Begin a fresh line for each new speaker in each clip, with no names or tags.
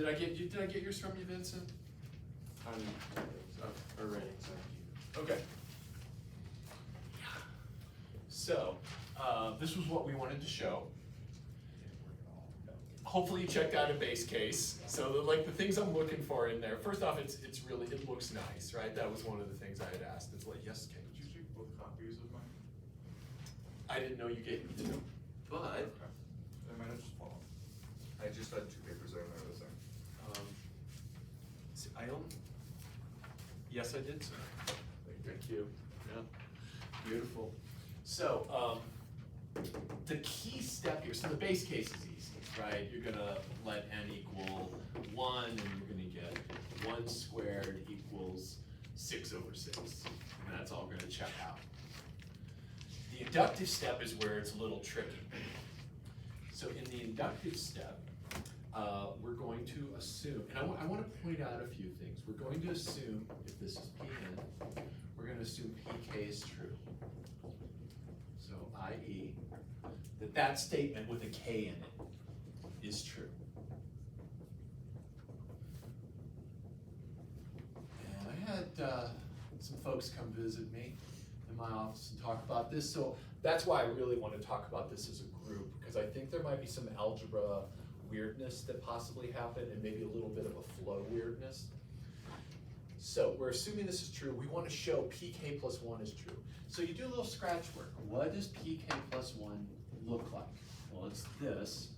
Did I get yours from you, Vincent? Already. Okay. So, this was what we wanted to show. Hopefully you checked out a base case. So the things I'm looking for in there, first off, it looks nice, right? That was one of the things I had asked. It's like, yes, Kate.
Did you take both copies of mine?
I didn't know you gave me two. But
Okay. They might have just fallen. I just had 2 papers there and there was there.
I don't. Yes, I did, sir. Thank you. Yeah. Beautiful. So the key step here. So the base case is easy, right? You're gonna let n equal 1, and you're gonna get 1 squared equals 6/6, and that's all gonna check out. The inductive step is where it's a little tricky. So in the inductive step, we're going to assume, and I want to point out a few things. We're going to assume, if this is Pn, we're going to assume Pk is true. So i.e., that statement with a K in it is true. And I had some folks come visit me in my office and talk about this, so that's why I really want to talk about this as a group, because I think there might be some algebra weirdness that possibly happened and maybe a little bit of a flow weirdness. So we're assuming this is true. We want to show Pk plus 1 is true. So you do a little scratch work. What does Pk plus 1 look like? Well, it's this.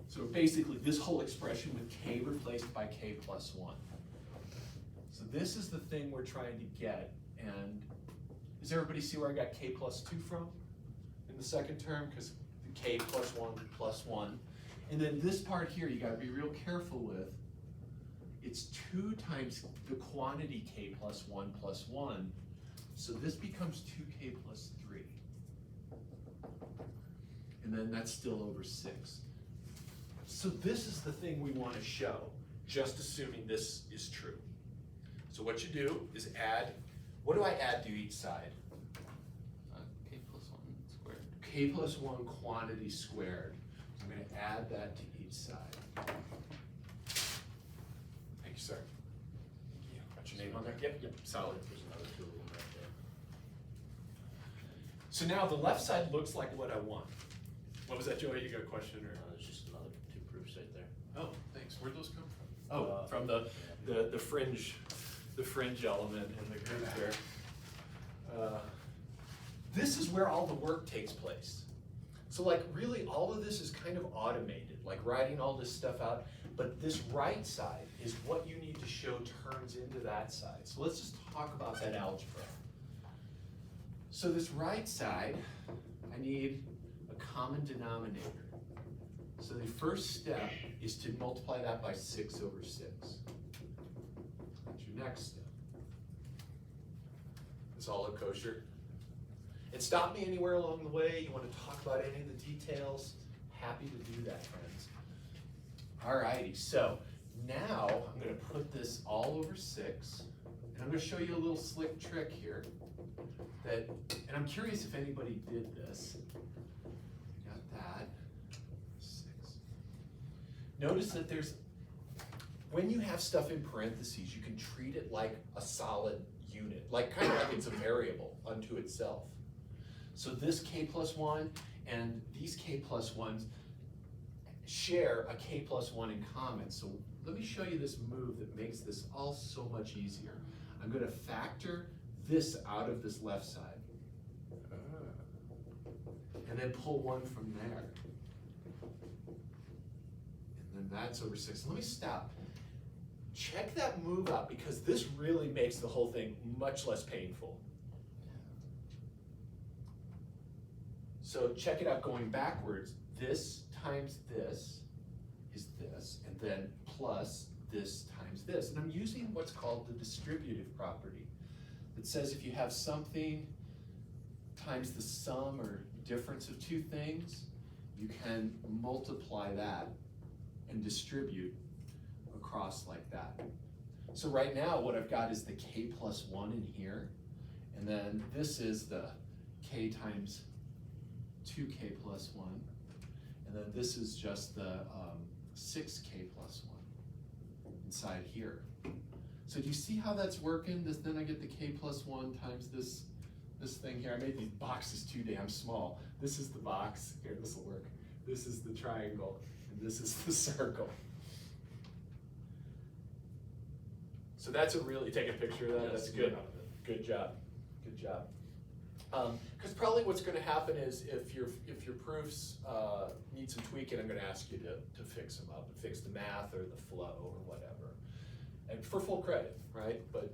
So basically this whole expression with K replaced by K plus 1. So this is the thing we're trying to get. And does everybody see where I got K plus 2 from in the second term? Because the K plus 1. And then this part here, you gotta be real careful with. It's 2 times the quantity K plus 1. So this becomes 2K plus 3. And then that's still over 6. So this is the thing we want to show, just assuming this is true. So what you do is add, what do I add to each side?
K plus 1 squared.
K plus 1 quantity squared. I'm going to add that to each side. Thank you, sir. Thank you. Got your name on there? Yep, solid.
There's another 2 of them right there.
So now the left side looks like what I want. What was that, Joey? You got a question? Or?
There's just another 2 proofs right there.
Oh, thanks. Where'd those come from? Oh, from the fringe element in the group there. This is where all the work takes place. So like really all of this is kind of automated, like writing all this stuff out, but this right side is what you need to show turns into that side. So let's just talk about that algebra. So this right side, I need a common denominator. So the first step is to multiply that by 6/6. That's your next step. Does all look kosher? And stop me anywhere along the way. You want to talk about any of the details? Happy to do that, friends. Alrighty, so now I'm going to put this all over 6, and I'm going to show you a little slick trick here. And I'm curious if anybody did this. Got that. 6. Notice that when you have stuff in parentheses, you can treat it like a solid unit, kind of like it's a variable unto itself. So this K plus 1 and these K plus 1s share a K plus 1 in common. So let me show you this move that makes this all so much easier. I'm going to factor this out of this left side. And then pull 1 from there. And then that's over 6. Let me stop. Check that move out because this really makes the whole thing much less painful. So check it out going backwards. This times this is this, and then plus this times this. And I'm using what's called the distributive property that says if you have something times the sum or difference of 2 things, you can multiply that and distribute across like that. So right now what I've got is the K plus 1 in here, and then this is the K times 2K plus 1, and then this is just the 6K plus 1 inside here. So do you see how that's working? Then I get the K plus 1 times this thing here. I made these boxes too damn small. This is the box. Here, this will work. This is the triangle, and this is the circle. So that's a really, take a picture of that. That's good. Good job. Good job. Because probably what's going to happen is if your proofs need some tweaking, I'm going to ask you to fix them up, fix the math or the flow or whatever, and for full credit, right? But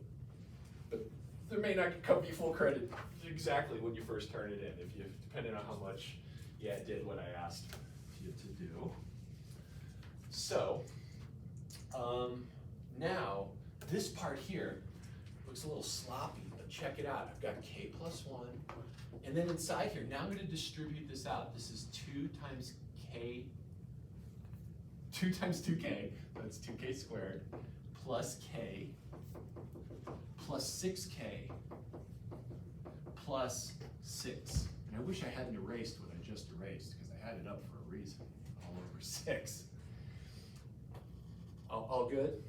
there may not be full credit exactly when you first turn it in, depending on how much it did what I asked you to do. So now this part here looks a little sloppy, but check it out. I've got K plus 1, and then inside here, now I'm going to distribute this out. This is 2 times K, 2 times 2K, that's 2K squared, plus K, plus 6K, plus 6. And I wish I hadn't erased what I just erased, because I had it up for a reason, all over 6. All good?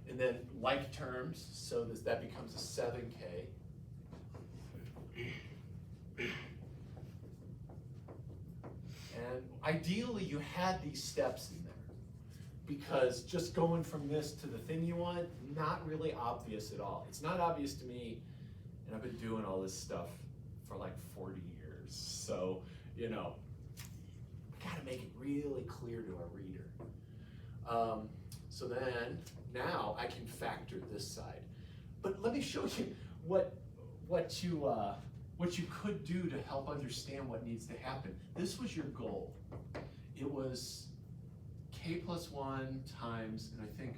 And then like terms, so that becomes a 7K. And ideally you had these steps in there, because just going from this to the thing you want, not really obvious at all. It's not obvious to me, and I've been doing all this stuff for like 40 years. So, we gotta make it really clear to our reader. So then, now I can factor this side. But let me show you what you could do to help understand what needs to happen. This was your goal. It was K plus 1 times, and I think,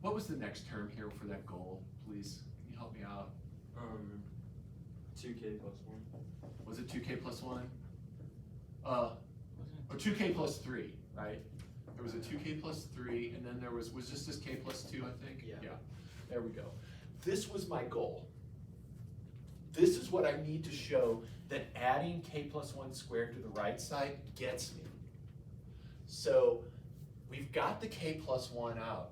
what was the next term here for that goal, please? Can you help me out?
2K plus 1.
Was it 2K plus 1? Or 2K plus 3, right? There was a 2K plus 3, and then there was this K plus 2, I think?
Yeah.
There we go. This was my goal. This is what I need to show that adding K plus 1 squared to the right side gets me. So we've got the K plus 1 out.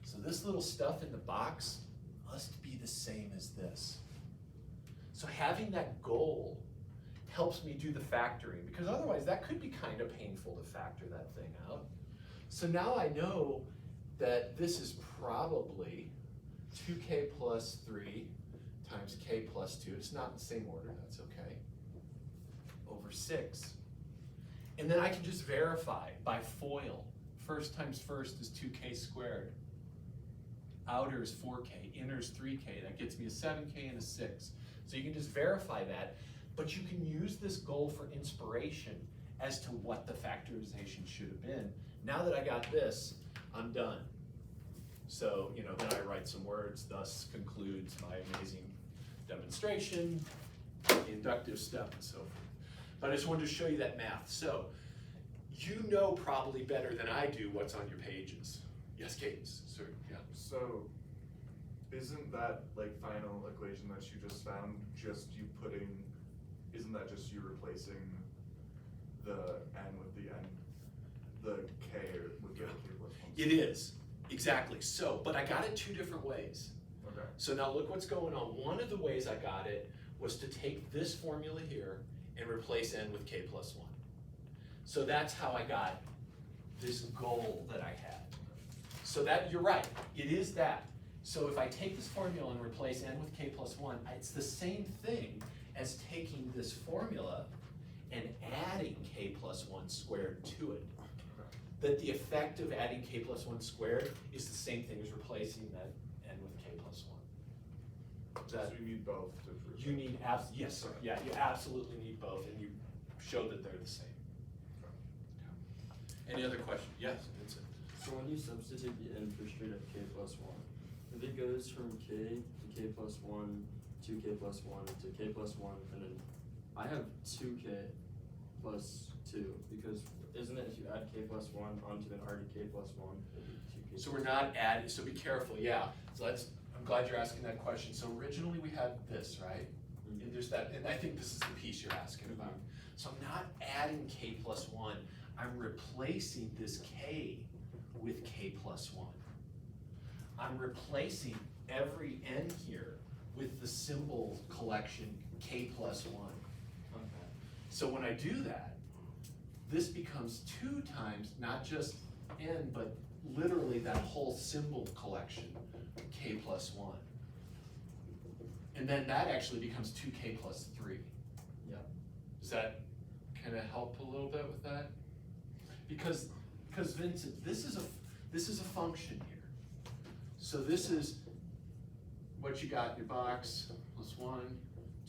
So this little stuff in the box must be the same as this. So having that goal helps me do the factoring, because otherwise that could be kind of painful to factor that thing out. So now I know that this is probably 2K plus 3 times K plus 2. It's not in the same order, that's okay. Over 6. And then I can just verify by FOIL. First times first is 2K squared. Outer is 4K, inner is 3K. That gets me a 7K and a 6. So you can just verify that, but you can use this goal for inspiration as to what the factorization should have been. Now that I got this, I'm done. So, then I write some words, thus concludes my amazing demonstration, the inductive step, and so forth. But I just wanted to show you that math. So, you know probably better than I do what's on your pages. Yes, Cadence, sir, yeah.
So, isn't that final equation that you just found isn't that just you replacing the n with the n, the k with the k plus 1?
It is, exactly. So, but I got it 2 different ways.
Okay.
So now look what's going on. One of the ways I got it was to take this formula here and replace n with k plus 1. So that's how I got this goal that I had. So that, you're right, it is that. So if I take this formula and replace n with k plus 1, it's the same thing as taking this formula and adding k plus 1 squared to it. That the effect of adding k plus 1 squared is the same thing as replacing that n with k plus 1.
So you need both to prove
You
it.
need, yes, sir. Yeah, you absolutely need both, and you show that they're the same. Any other questions? Yes, Vincent.
So when you substitute the n for straight up k plus 1, if it goes from k to k plus 1 to k plus 1 to k plus 1, and then I have 2k plus 2, because isn't it if you add k plus 1 onto an already k plus 1, it'll be 2k.
So we're not adding, so be careful, yeah. So I'm glad you're asking that question. So originally we had this, right? And there's that, and I think this is the piece you're asking about. So I'm not adding k plus 1, I'm replacing this k with k plus 1. I'm replacing every n here with the symbol collection k plus 1.
Okay.
So when I do that, this becomes 2 times, not just n, but literally that whole symbol collection, k plus 1. And then that actually becomes 2k plus 3.
Yep.
Does that kind of help a little bit with that? Because Vincent, this is a function here. So this is what you got in your box, plus 1,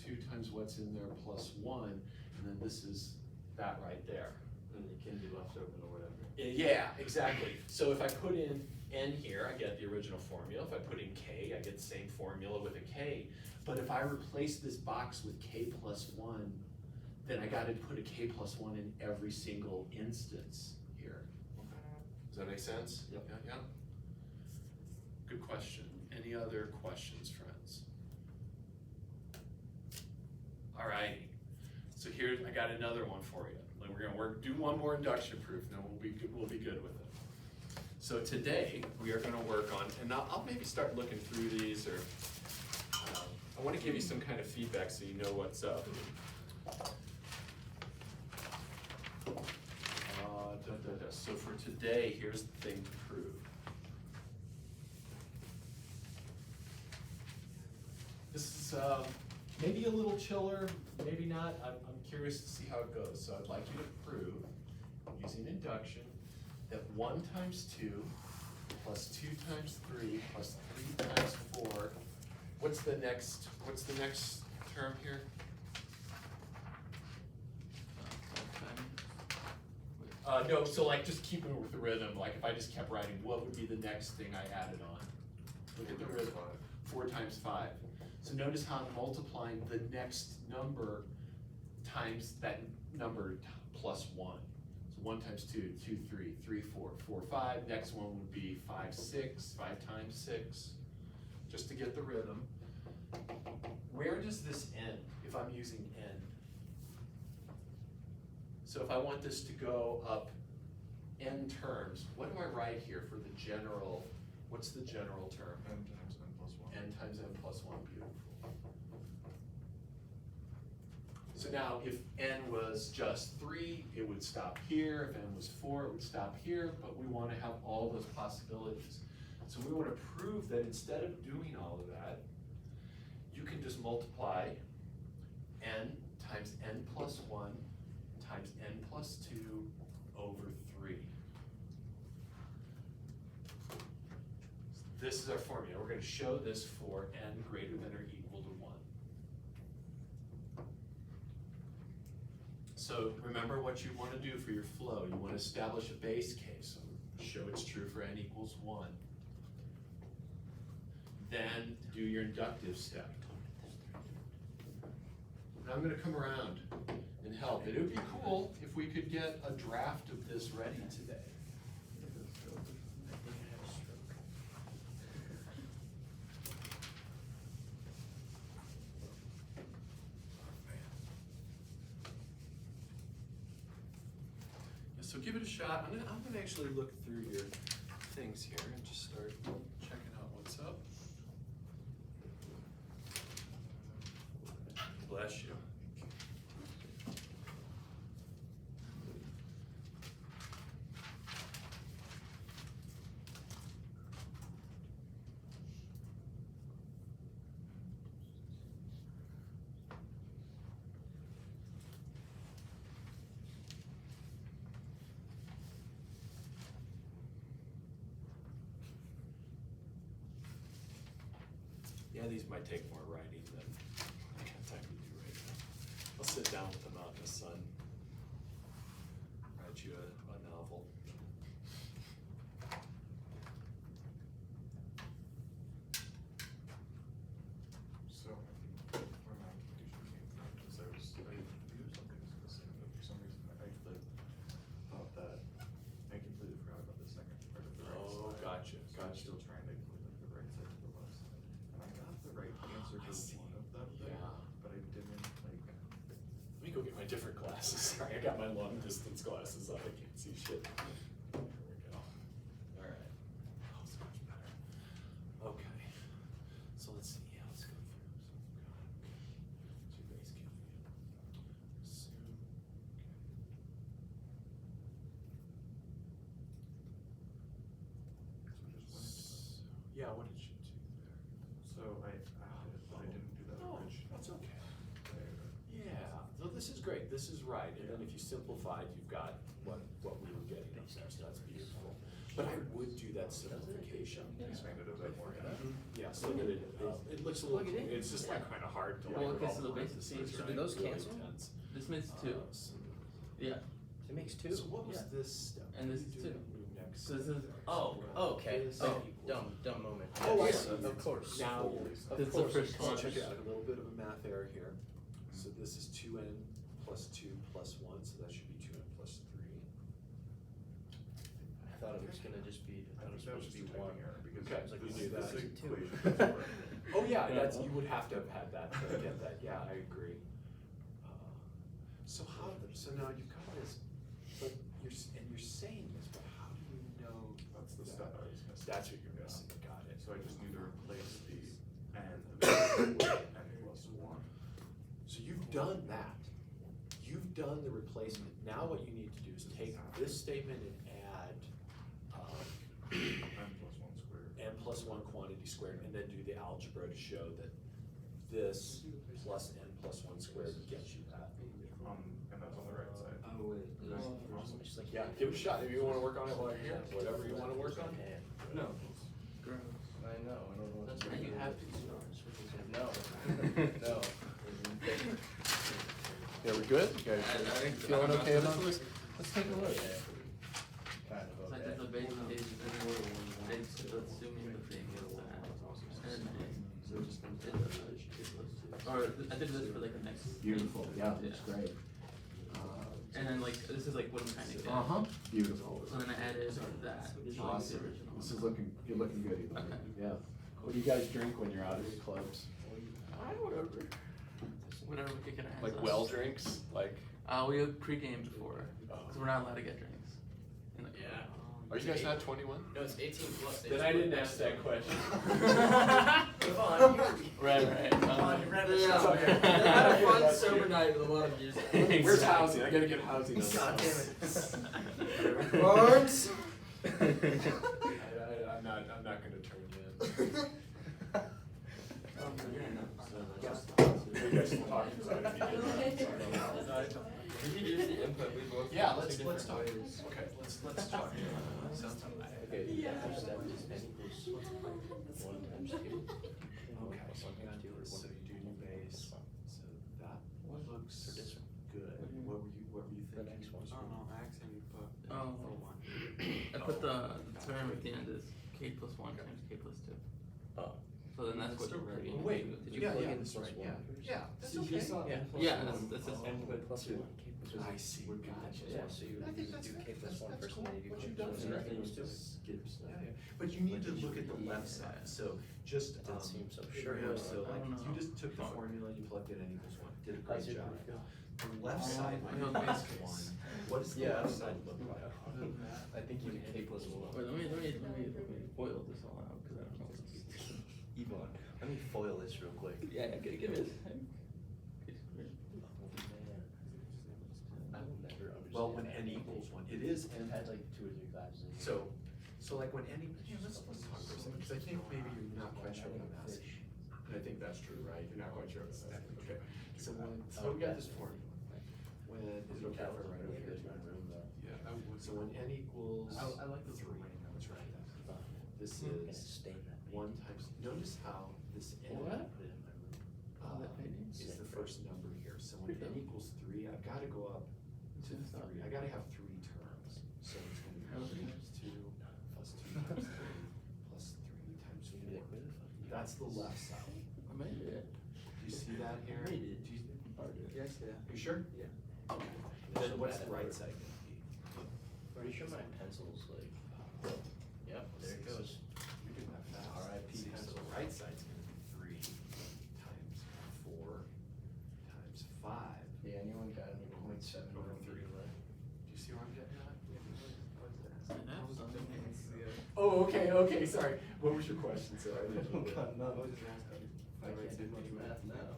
2 times what's in there, plus 1, and then this is that right there.
And it can be left open or whatever.
Yeah, exactly. So if I put in n here, I get the original formula. If I put in k, I get the same formula with a k. But if I replace this box with k plus 1, then I gotta put a k plus 1 in every single instance here. Does that make sense?
Yep.
Yeah. Good question. Any other questions, friends? All right. So here, I got another one for you. We're gonna do one more induction proof, and then we'll be good with it. So today, we are gonna work on, and I'll maybe start looking through these, or I wanna give you some kind of feedback so you know what's up. So for today, here's the thing to prove. This is maybe a little chiller, maybe not. I'm curious to see how it goes. So I'd like you to prove, using induction, that 1 times 2 plus 2 times 3 plus 3 times 4. What's the next term here? No, so like just keeping with the rhythm, like if I just kept writing, what would be the next thing I added on? Look at the rhythm, 4 times 5. So notice how I'm multiplying the next number times that number plus 1. So 1 times 2, 2, 3, 3, 4, 4, 5. Next one would be 5, 6, 5 times 6, just to get the rhythm. Where does this end if I'm using n? So if I want this to go up n terms, what do I write here for the general, what's the general term?
N times n plus 1.
N times n plus 1, beautiful. So now if n was just 3, it would stop here. If n was 4, it would stop here, but we want to have all those possibilities. So we want to prove that instead of doing all of that, you can just multiply n times n plus 1 times n plus 2 over 3. This is our formula. We're going to show this for n greater than or equal to 1. So remember what you want to do for your flow. You want to establish a base case. So show it's true for n equals 1. Then do your inductive step. Now I'm going to come around and help. It would be cool if we could get a draft of this ready today. So give it a shot. I'm gonna actually look through your things here and just start checking out what's up. Bless you. Yeah, these might take more writing than I got time to do right now. I'll sit down with them out in the sun, write you a novel.
So, where my application came from, because I knew something was missing, but for some reason I thought that I completely forgot about the second part of the right
Oh,
side.
gotcha,
So I'm
gotcha.
still trying to put the right side to the left side. And I got the right answer
I
to
see.
one of them,
Yeah.
but I didn't
Let me go get my my different glasses. Sorry, I got my long distance glasses on. I can't see shit. There we go. All right. Oh, so much better. Okay. So let's see. Yeah, let's go through. So we've got two base camp. Assume. Yeah, what did you do there?
So I did, but I didn't do that
Oh,
originally.
that's okay.
There.
Yeah, so this is great, this is right, and then if you simplified, you've got what we were getting up there, so that's beautiful. But I would do that simplification.
Expand it a bit more, yeah.
Yeah, so that it looks a little, it's just like kinda hard to
Well,
like.
okay, so the
roll
base-
this
so
is
do
really-
those
really
cancel?
intense.
This makes two.
So-
Yeah.
It makes two.
So what was
Yeah.
this step?
And this
What
is
do you
two.
do next?
So this is,
Oh, okay.
This
Oh,
equals-
dumb moment.
Oh, I
Yes,
see.
Of course.
Now,
That's
of
the
course,
first
so
one.
check it out, a little bit of a math error here. So this is 2n plus 2 plus 1, so that should be 2n plus 3.
I thought it was gonna just be, I thought it was supposed to be one.
Because
Okay,
I was like,
you
this
knew that.
is
this
two.
equation doesn't work.
Oh yeah,
Yeah.
that's, you would have to have had that to get that, yeah, I agree. So how, so now you've got this, but you're saying this, but how do you know?
That's the
that-
step I was missing.
That's what you're missing, got it.
So I just need to replace the n with n plus one.
So you've done that. You've done the replacement. Now what you need to do is take this statement and add
N plus one squared.
n plus 1 quantity squared, and then do the algebra to show that this plus n plus 1 squared gets you that.
And that's on the right side.
Oh, wait, there's,
Awesome.
Just like-
Yeah, give it a shot. If you wanna work on it while you're here, whatever you wanna work on.
Man.
no.
Gross.
I know, I don't know what
That's
to
right,
do.
you have to start.
No, no.
Yeah, we good? You guys feeling okay about this? Let's take a look.
Kind
It's
of
like
okay.
there's a base case, it's assuming the thing is that.
So it just comes
It
down to
does.
this.
Or I did this for like the next.
Beautiful, yeah, that's great.
And then like, this is like what I'm trying to get.
Uh-huh, beautiful.
So then I added that, to like the
Awesome.
original.
This is looking, you're looking good, Eli.
Okay.
Yeah. What do you guys drink when you're out at the clubs?
Whatever. Whatever we can have.
Like well drinks, like?
We have pre-game before,
Oh.
cause we're not allowed to get drinks. In the club.
Are you guys not 21?
No, it's 18 plus.
Then I didn't ask that question.
Come on,
Right, right.
Come on, you read this
Yeah,
stuff.
okay.
they had a fun sober night with a lot of music.
Where's housing? I gotta get housing. on
God
this.
damn it.
Barnes?
I'm not gonna turn you in. You guys can talk about it.
We can use the input, we both.
Yeah,
have
let's
two
talk.
different ways.
Okay, let's talk.
Okay, the first step is n equals 1 times 2.
Okay,
Plus 1 times 2 or
so
1.
you do new base, so that looks
For this one.
good. What were you
The
thinking?
next one.
I accidentally put.
Oh. I put the term at the end is k plus 1 times k plus 2.
Oh.
So then that's what
Still
you're
right.
pretty.
Wait,
Did you
yeah,
plug
yeah,
in
that's
plus
right,
1
yeah.
first?
Yeah, that's
See,
okay.
he saw
Yeah.
n plus
Yeah,
one.
that's just
Input plus 2.
I see, gotcha.
Yeah, so you
I think
do
that's-
k plus 1
that's
first
cool.
and then you do
What
k
you've
plus
done
1
is
and
right.
then you
Everything
do
just skips
Yeah,
that.
yeah, but you need to look at the left side, so just,
That seems so
sure,
sure.
so
I
like,
don't
you
know.
just took the formula and you plugged in n equals 1, did a great
How's your
job.
proof go?
The left side, when you
Okay.
ask 1, what does the
Yeah.
left side look like?
I think you did k plus 1.
Wait, let me boil this all out, cause I don't know what this is.
Yvonne, let me foil this real quick.
Yeah, give it.
I will never understand.
Well, when n equals 1, it is
I've
n.
had like 2 or 3 classes.
So like when any, yeah, let's talk for a second, because I think maybe you're not quite sure what I'm asking. And I think that's true, right? You're not quite sure what I'm asking, okay. So we got this formula. When, is it okay if I write over here? Yeah, I would, so when n equals
I like this
3,
one.
let's write that. This
I'm gonna
is
stain that.
1 times, notice how this n
What?
Put it in my room.
Oh, that maybe?
is the first number here. So when n equals 3, I've gotta go up to 3, I gotta have 3 terms. So it's gonna be 1 times 2 plus 2 times 3 plus 3 times
So you're gonna be like,
4.
where the fuck are you?
That's the left side.
I made it.
Do you see that here?
I made it.
Do you,
Yes, yeah.
you sure?
Yeah.
Then what's the right side gonna be?
Pretty sure my pencil's like, yep, there it goes.
You're doing that fast.
R.I.P.
So
pencil.
the right side's gonna be 3 times 4 times 5
Yeah, anyone got any
Oh, okay, sorry. What was your question, sir? I didn't hear that.
No, I was just asking.
I can't do much math now.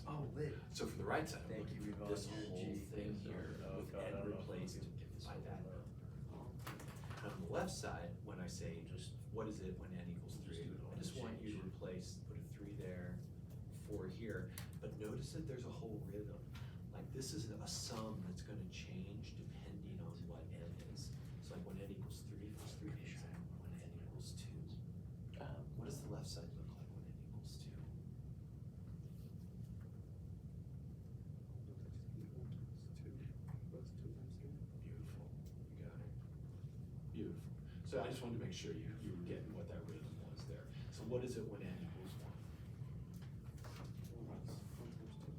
Oh, lit. So from the right side,
Thank
look,
you,
this
Yvonne.
whole
Your G
thing
thing,
here
so-
with
oh, God, I
N
don't know if
replaced
we can
by
get
that.
this one
And on the left side, when I say just, what is it when N equals
We'll just
three?
do it on
I just
the
want you to
change.
replace, put a 3 there, 4 here, but notice that there's a whole rhythm. Like this is a sum that's gonna change depending on what N is. So like when N equals 3, if it's 3, when N equals 2. What does the left side look like when N equals 2? Beautiful, you got it. Beautiful. So I just wanted to make sure you were getting what that rhythm was there. So what is it when N equals 1?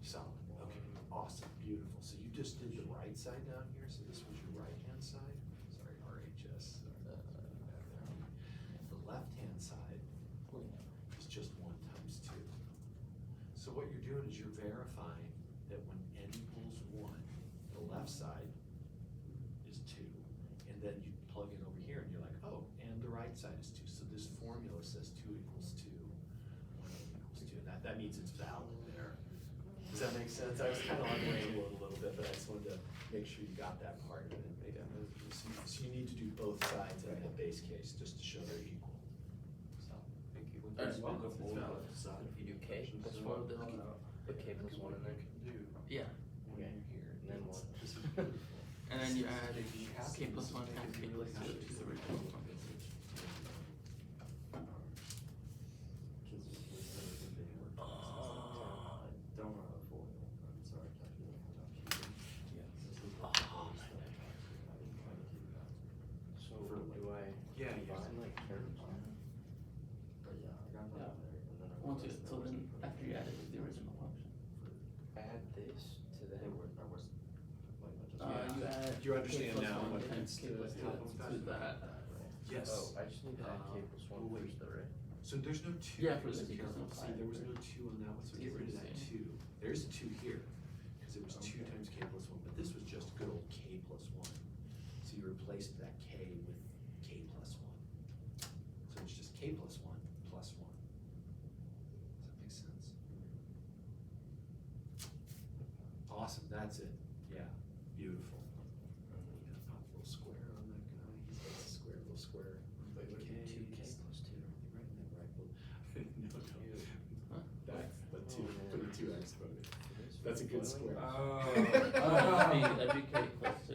Solid, okay, awesome, beautiful. So you just did the right side down here, so this was your right-hand side? Sorry, RHS. The left-hand side is just 1 times 2. So what you're doing is you're verifying that when N equals 1, the left side is 2, and then you plug it over here and you're like, oh, and the right side is 2. So this formula says 2 equals 2, 1 equals 2. And that means it's valid there. Does that make sense? I was kind of on the ramble a little bit, but I just wanted to make sure you got that part of it. So you need to do both sides in that base case just to show they're equal.
Thank you.
Alright,
Well,
well,
it's valid. Side.
If you do K plus
Well,
one,
then-
put K plus one in there.
Yeah,
Okay, and then what?
and then you add K plus 1 times K plus 2 to the original one.
Don't know how to fold it. I'm sorry, calculating how to keep it.
So do I
Yeah,
combine like terms?
But yeah, I got that there, and then I.
Once you,
realized
so
that
then
wasn't
after you add it to the original function.
Add this to
They
that.
were, I was, like, I just.
You add.
Do you understand
K plus
now
1
what
times
needs
K
to
plus
happen
2
with
to
that?
that.
Yes.
Oh, I just need to add K plus one
wait.
first though, right?
So there's no 2.
Yeah, for
so
this, because
careful.
no
See,
5,
there was no
right?
2 on that one, so get rid of that
Easy to
2. There's a 2 here, because it was 2
Okay.
times K plus 1, but this was just good old K plus 1. So you replaced that K with K plus 1. So it's just K plus 1 plus 1. Does that make sense? Awesome, that's it. Yeah, beautiful. Pop a little square on that guy. He's got a square, little square. Like
Two K plus two.
Right in there, right? No,
Huh?
that's the 2.
Oh, man.
Put a 2 exponent. That's a good square.
That'd be K plus 2.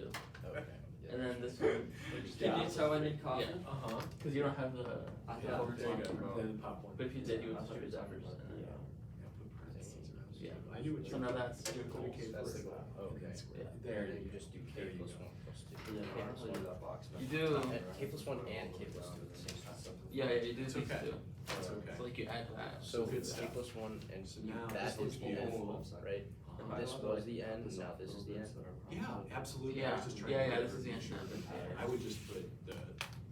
Okay.
And then this one,
Did you tell I need coffee?
Yeah.
Uh-huh.
because you don't have the.
I
Yeah,
thought we were
there you
talking
go.
about.
Then pop one.
But if you did, you
I
would
thought
start
you were
with
talking
numbers
about
and then.
that.
Yeah, put parentheses around it.
Yeah.
I knew what you
So now that's your
Put a
goal.
K
That's
first.
the goal.
And then
Okay.
square.
Yeah.
There
And then
you
you
go.
just do K
There you
plus
go.
one plus two.
Yeah,
K
I
plus
don't
one.
do that box.
You do.
K plus one and K plus two at the same time.
Yeah, you do
It's
these
okay.
two.
That's okay.
So like you add that.
So
Good
K
stuff.
plus one and
So
you-
now
that
this
is
looks
the end,
beautiful.
right?
Uh-huh.
This was the end, and now this is the end.
Yeah, absolutely. I
Yeah,
was just trying
yeah,
to
yeah,
make
this is the
sure
end
that-
now.
I would just put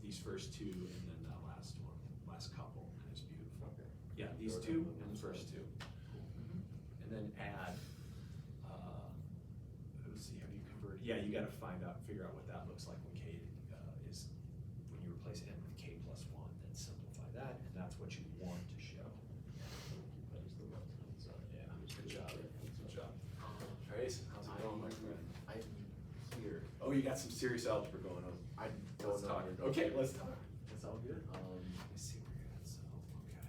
these first 2 and then that last one, last couple, and it's beautiful.
Okay.
Yeah, these 2 and the first 2. And then add, let's see, have you converted? Yeah, you gotta figure out what that looks like when K is, when you replace N with K plus 1, then simplify that, and that's what you want to show. Yeah, good job, good job. Trace, how's it going, my friend?
I'm here.
Oh, you got some serious algebra going on.
I
Let's
don't know.
talk. Okay, let's talk. That's all good.
Um,
Let me see where you're at, so, okay.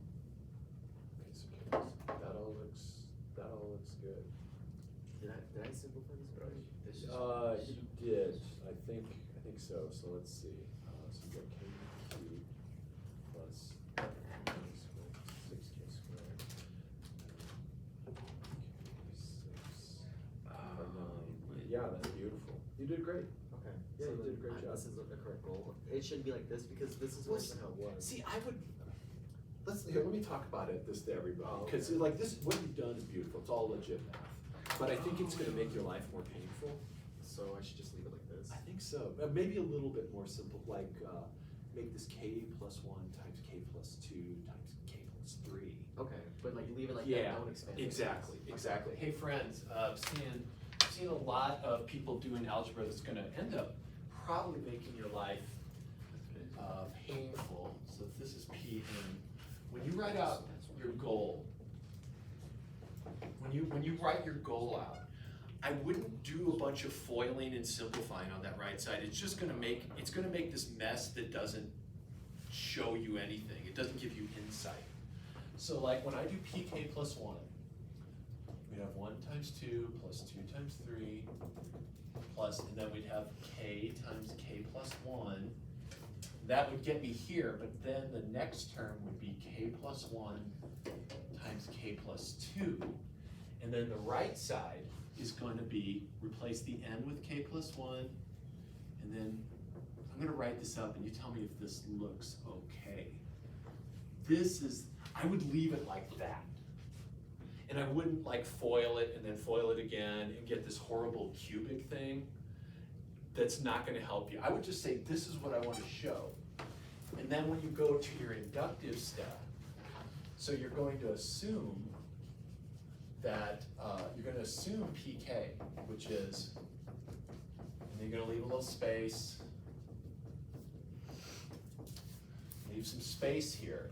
Okay, so that all looks good.
did I simplify this already? This is.
You did, I think so, so let's see. So you got K cubed plus K squared, 6K squared. Yeah, that's beautiful. You did great.
Okay.
Yeah,
So
you did a
then
great job.
This is the correct goal. It should be like this because this is
Well,
originally how it was.
See, I would, let me talk about this to everybody,
Oh,
because
okay.
like this, what you've done is beautiful, it's all legit math. But I think it's gonna make your life more painful.
So I should just leave it like this.
I think so, maybe a little bit more simple, like, make this K plus 1 times K plus 2 times K plus 3.
Okay, but like leave it like
Yeah,
that. Don't expand it.
exactly,
Okay.
exactly. Hey, friends, seeing seen a lot of people doing algebra that's gonna end up probably making your life painful. So if this is Pn, when you write out your goal, when you write your goal out, I wouldn't do a bunch of foiling and simplifying on that right side. It's just gonna make this mess that doesn't show you anything. It doesn't give you insight. So like when I do pk plus 1, we'd have 1 times 2 plus 2 times 3 plus, and then we'd have k times k plus 1. That would get me here, but then the next term would be k plus 1 times k plus 2. And then the right side is going to be, replace the n with k plus 1, and then I'm gonna write this up and you tell me if this looks okay. This is, I would leave it like that. And I wouldn't like foil it and then foil it again and get this horrible cubic thing that's not gonna help you. I would just say, this is what I wanna show. And then when you go to your inductive step, so you're going to assume that, you're gonna assume pk, which is, and you're gonna leave a little space, leave some space here,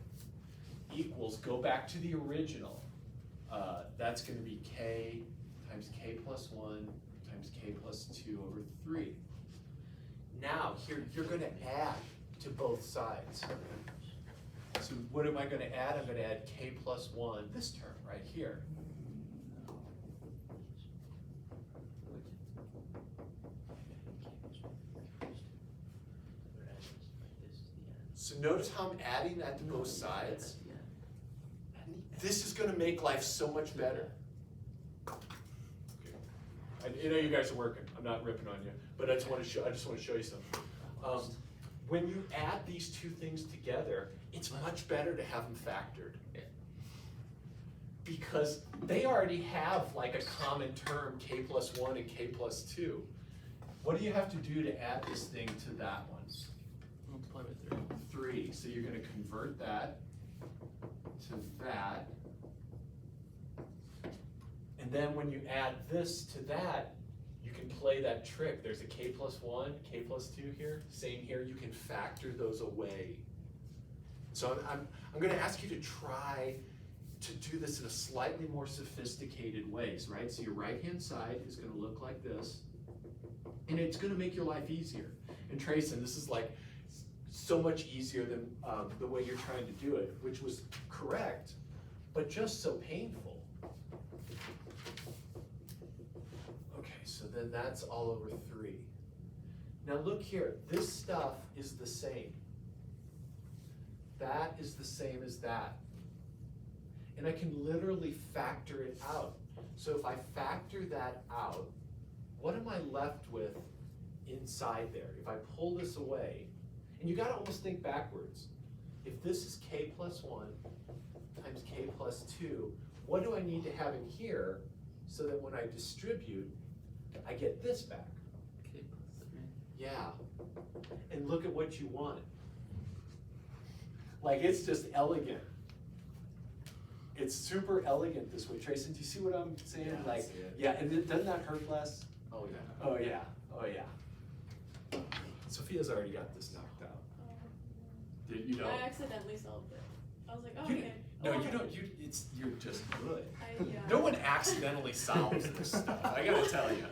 equals, go back to the original. That's gonna be k times k plus 1 times k plus 2 over 3. Now, here, you're gonna add to both sides. So what am I gonna add? I'm gonna add k plus 1, this term right here. So notice how I'm adding that to both sides? This is gonna make life so much better. I know you guys are working, I'm not ripping on you, but I just wanna show you something. When you add these two things together, it's much better to have them factored. Because they already have like a common term, k plus 1 and k plus 2. What do you have to do to add this thing to that one?
Multiply by
3. So you're gonna convert that to that. And then when you add this to that, you can play that trick. There's a k plus 1, k plus 2 here. Same here, you can factor those away. So I'm gonna ask you to try to do this in a slightly more sophisticated ways, right? So your right-hand side is gonna look like this, and it's gonna make your life easier. And Trayson, this is like so much easier than the way you're trying to do it, which was correct, but just so painful. Okay, so then that's all over 3. Now look here, this stuff is the same. That is the same as that. And I can literally factor it out. So if I factor that out, what am I left with inside there? If I pull this away, and you gotta almost think backwards. If this is k plus 1 times k plus 2, what do I need to have in here so that when I distribute, I get this back?
k plus 3.
Yeah. And look at what you want. Like, it's just elegant. It's super elegant this way. Trayson, do you see what I'm saying?
Yeah, I
Like,
see it.
yeah, and doesn't that hurt less?
Oh, yeah.
Oh yeah, oh yeah. Sophia's already got this knocked out. Did you know?
I accidentally solved it. I was like, oh,
You-
okay.
No,
Oh,
you don't. You're just good.
yeah.
No one accidentally solves this stuff. I gotta tell you.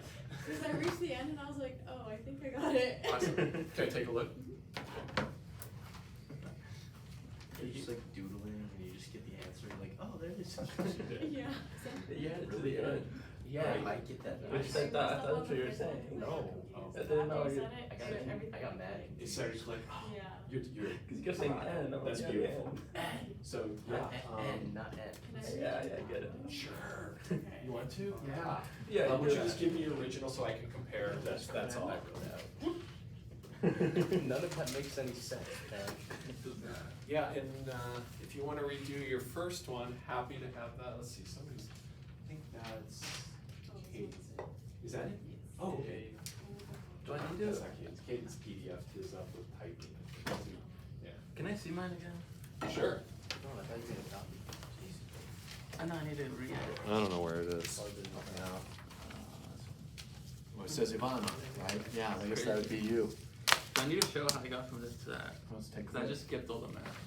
Because I reached the end and I was like, oh, I think I got it.
Awesome. Can I take a look?
You're just like doodling and you just get the answer. You're like, oh, there it is.
Yeah.
You had it to the end.
Yeah,
Right.
I get that.
Which
I,
I thought that's what you were saying.
No.
I didn't know
you
you.
said it.
I got
so
it.
everything
I got mad.
It started to like, oh,
Yeah.
you're.
Because you kept saying and. I'm like,
That's
yeah,
beautiful.
and.
So yeah.
and not and.
Can I read
Yeah,
it?
yeah, I get it.
Sure.
Okay.
You want to? Yeah.
Yeah,
Would you
yeah.
just give me your original so I can compare? That's all.
None of that makes any sense, man.
Yeah, and if you want to redo your first one, happy to have that. Let's see, somebody's, I think that's
Oh, this
Kate.
one's it.
Is that it? Oh, okay.
Do I need to?
That's not Kate's. Kate's PDF is up with typing. Yeah.
Can I see mine again?
Sure.
No, I thought you made a copy.
I know I need to read it.
I don't know where it is.
Oh, there's nothing out.
it says Ivan on it, right? Yeah, I guess that would be you.
So I need to show how I got from this to that.
Let's take a
Because I
look.
just skipped all the math.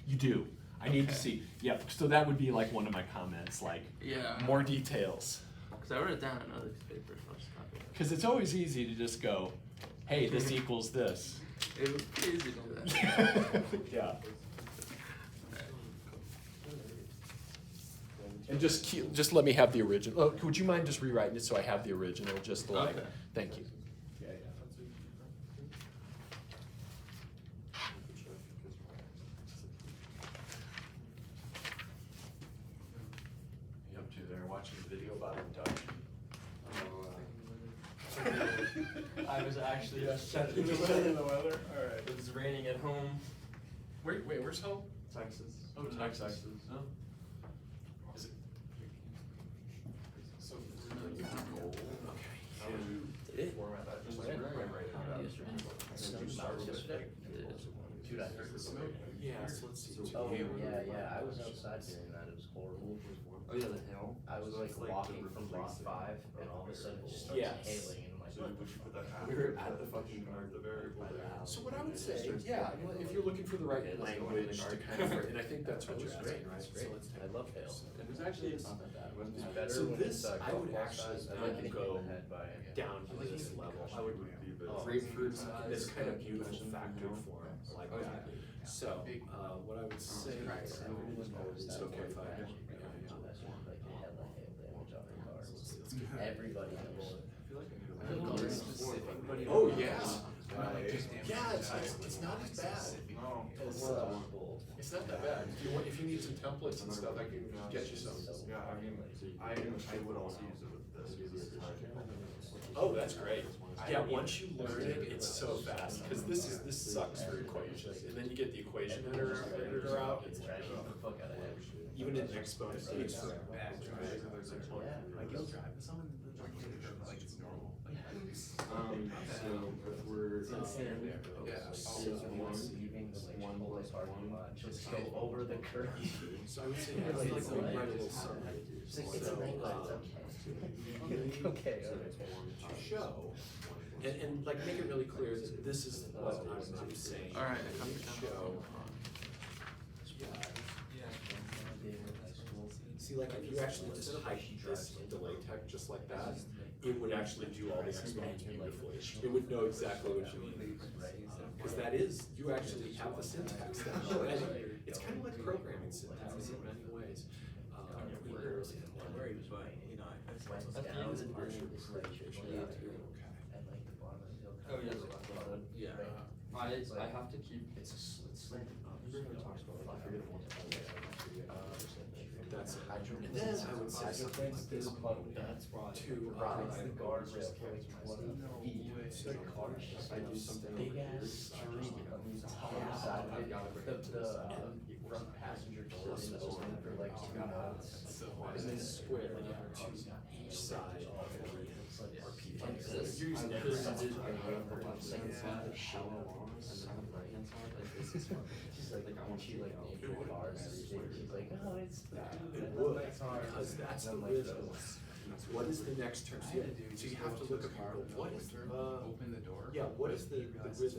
You do. I need to
Okay.
see. Yep. So that would be like one of my comments, like
Yeah.
more details.
Because I wrote it down on another piece of paper, so I'll just copy it.
Because it's always easy to just go, hey, this equals this.
It was pretty easy to do that.
Yeah. And just let me have the original. Oh, would you mind just rewriting it so I have the original? Just like,
Okay.
thank you. You up to there watching the video about abduction?
I was actually just
Checking the weather? Alright.
It was raining at home.
Wait, where's home?
Texas.
Oh, Texas. Oh. Is it?
So,
Okay.
and format that just like right.
Dude, I heard the snow.
Yeah, so let's see.
Oh, yeah, I was outside during that, it was horrible.
Oh yeah, the hail.
I was like walking from block 5, and all of a sudden it just starts
Yes.
hailing, and I'm like,
So
what?
we should put that
We were at the fucking
the variable there.
So what I would say, yeah, well, if you're looking for the right language to kind of, and I think that's what you're
Great,
asking, right?
it's great.
So let's take
I
a
love
look.
hail.
It was actually not that bad. It wasn't
It's
bad.
better
So
when
this,
it's
I
golf
would
ball
actually
size. I
not
like getting hit
go
in the head by it.
down to this level. I would
Oh,
grapefruit
size,
this kind of
like,
beautiful
imagine,
factory
you know?
form like
Okay.
that. So, what I would say is, it's okay if I,
Everybody knows.
Oh, yeah. Yeah, it's not as bad as, it's not that bad. If you need some templates and stuff, I can get you some.
Yeah, I mean, I would also use it with this.
Oh, that's great. Yeah, once you learn it, it's so fast, because this sucks for equations, and then you get the equation editor out, it's even in Exponent, it takes forever.
So if we're
So leaving the
one
Chipotle
plus
parking
one,
lot, just go over the curb.
So I would say,
You're like,
like,
what?
write a little summary.
It's like, it's a regular, it's okay.
To show, and like make it really clear that this is what I'm saying.
Alright, I come
To show. See, like if you actually just type this into LaTeX just like that, it would actually do all the exponents beautifully. It would know exactly what you mean. Because that is, you actually have the syntax down. And it's kind of like programming syntax in many ways.
Where he was right, you know, went down and this like at like the bottom of the hill.
Oh, yes,
Yeah.
I have to keep.
It's a slant.
Remember we talked about, like, I forget what
That's it. And then I would say something like this. To
Rise the guardrail for like 20 feet.
So
The car's just
I do something
big
over here.
ass street on the entire side of it. The front passenger door is open for like 2 months.
And then square to each side of the
And
RP.
so you're using
I've
every
heard
side
it,
of
like,
the
on the second side,
the
like, how long, and then on the right hand side, like this is fun.
She's like,
I want
she
you
like
to
named her car and everything. She's like, oh, it's
It would, because that's the rhythm. What is the next term? So you have to look up here, what is,
Open the door.
yeah, what is the rhythm here?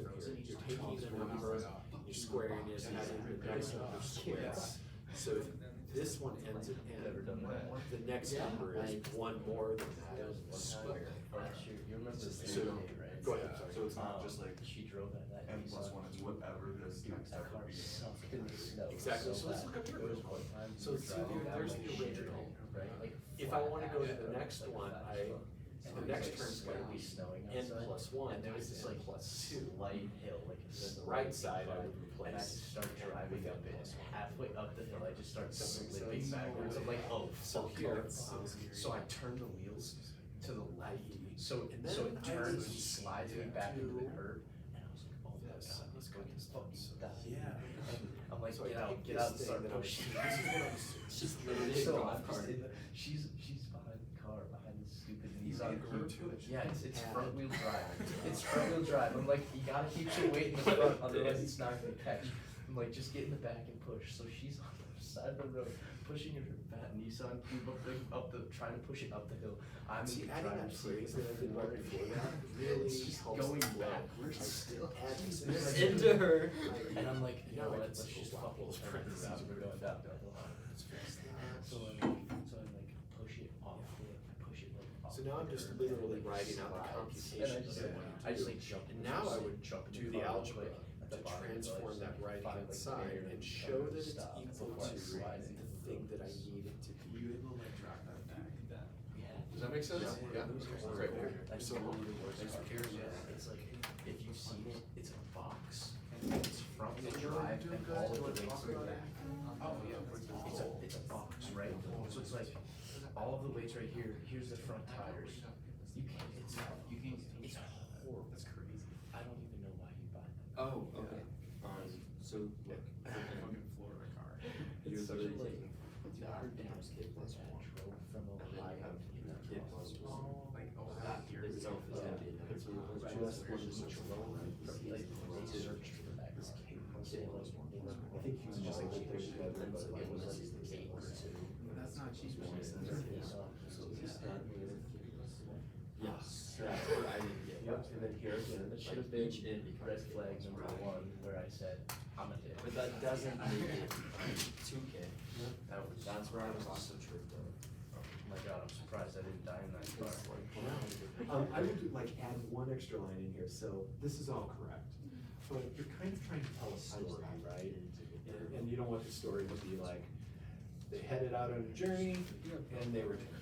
You're taking the number, you're squaring it, and then the next number squares. So if this one ends in N, the next number is one more than that, square.
Last year, you remember
So,
Mary Kay, right?
go ahead.
So it's not just like
She drove that
n
Nissan.
plus one, it's whatever this next
That
step
car
would be.
sucked in the snow.
Exactly. So let's
bad.
look up here.
There was one time
So
we were
see,
driving down,
there's
like,
the original.
right? Like,
If I wanna go to the next one, the next turn's gonna be
snowing
N
outside.
plus one,
And there was this
N
like
plus two.
slight hill, like a
Then the
slight
right side I would
incline. And I
replace
just start
N
driving
with
up
N
it,
plus one.
halfway up the hill, I just start slipping backwards. I'm like, oh,
So
fuck
here,
no.
so I turn the wheels to the left, so, and then
So it
I
turns
would
and slides me back into the curb, and I was like, oh my
Yes,
god,
let's
this
go
car
get
is fucking stuck.
Yeah.
I'm like,
So I
get out,
take
get
this
out and
thing
start
that I'm-
pushing.
this is what I'm
It's just literally a
So
golf
I'm just
cart.
in the, she's behind the car, behind the stupid
You
Nissan
need
Coupe.
to-
Yeah, it's front wheel drive. It's front wheel drive. I'm like, you gotta keep your weight in the front, otherwise it's not gonna catch.
I'm like, just get in the back and push. So she's on the side of the road, pushing her fat Nissan Cube trying to push it up the hill. I'm in the driver's seat.
that I did right before that really
It's just
helps
going
the flow.
backwards.
I still add these
Into her.
And I'm like, you know what,
let's
let's just
go
fucking
walk
turn it
those
around. We're going down the hill. So I like push it off the, push it like off.
So now I'm
the
just
curb,
literally
like,
writing out the
slides. And
computations that I want to
I just
do.
like jump in
And
the
now I
seat,
would
jump in
do
the
the
car real
algebra
quick at
to
the bottom of the
transform
hill,
that
like,
right
find,
hand
like,
side
clear
and
and
show that it's
stop
equal
before I
to
slide
the
into the
thing that I
ropes.
need it to
Were
be.
you able to like track that back?
Yeah.
Does that make sense?
Yeah.
Great.
That's
So,
really the worst
thanks for
part.
hearing
Yeah,
that.
it's like, if you've seen it, it's a box, and it's front wheel drive, and all of the weights are back.
Oh, yeah.
It's a box, right? So it's like, all of the weights right here, here's the front tires. You can't, it's horrible.
That's crazy.
I don't even know why you buy them.
Oh, okay. So look,
Fucking Florida car.
you're
It's such a,
literally
like,
taking
dark
K
down
plus
skip
plus
that
one.
drove from
And then you
Ohio
have
in that
K
box.
plus one.
Like, oh,
That
that years
itself is gonna be another K plus one.
Just
Or just
each
search
row,
for one.
like, they searched for that
This
car.
K
So,
plus
like,
one.
they were-
I think he was just like,
they were together,
Then
but
so
it
again,
was
this
like
is the
eight
K
or
plus
two.
two.
That's not cheap.
So
It's
it's
just-
So this
Yeah.
and here. Yes, that's what I didn't get.
Yep, and then here again, it should have
Like
been
each in
red
becomes K
flag
plus
number
one.
1, where I said, I'm a dick.
But that doesn't make it 2K. That's where I was also tripped up.
Oh my god, I'm surprised I didn't die in that car.
I would like add one extra line in here, so this is all correct. But you're kind of trying to tell a story, right? And you don't want the story to be like, they headed out on a journey and they returned.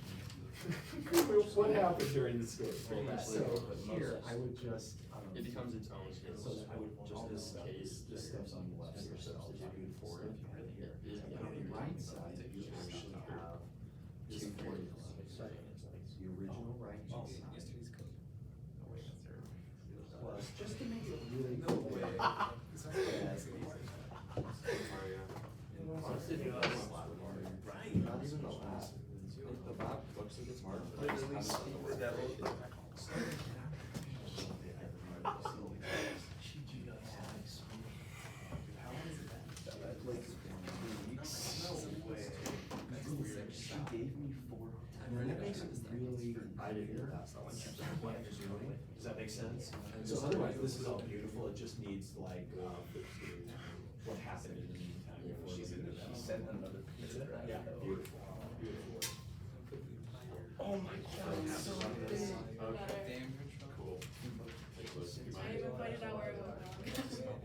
What happened during the story? So here, I would just,
It becomes its own case.
so I would,
Just
all this
this
stuff,
case.
this stuff's on the left, so substituting for it here. And on the right side, you actually have this formula. The original right hand side.
Yesterday's code. Oh wait, that's terrible.
Plus, just to make it really
No
cool.
way.
Right. Not even the last. The Bob looks like it's hard. but I just haven't done the work.
She gave me 4. And then that makes it really.
I didn't get that.
Does that make sense? So otherwise, this is all beautiful, it just needs like, what happened in the meantime. before
She
we do that.
sent another pizza.
Yeah, beautiful, beautiful.
Oh my god, it's so big.
Damn control.
Cool.
I even pointed out where it went wrong.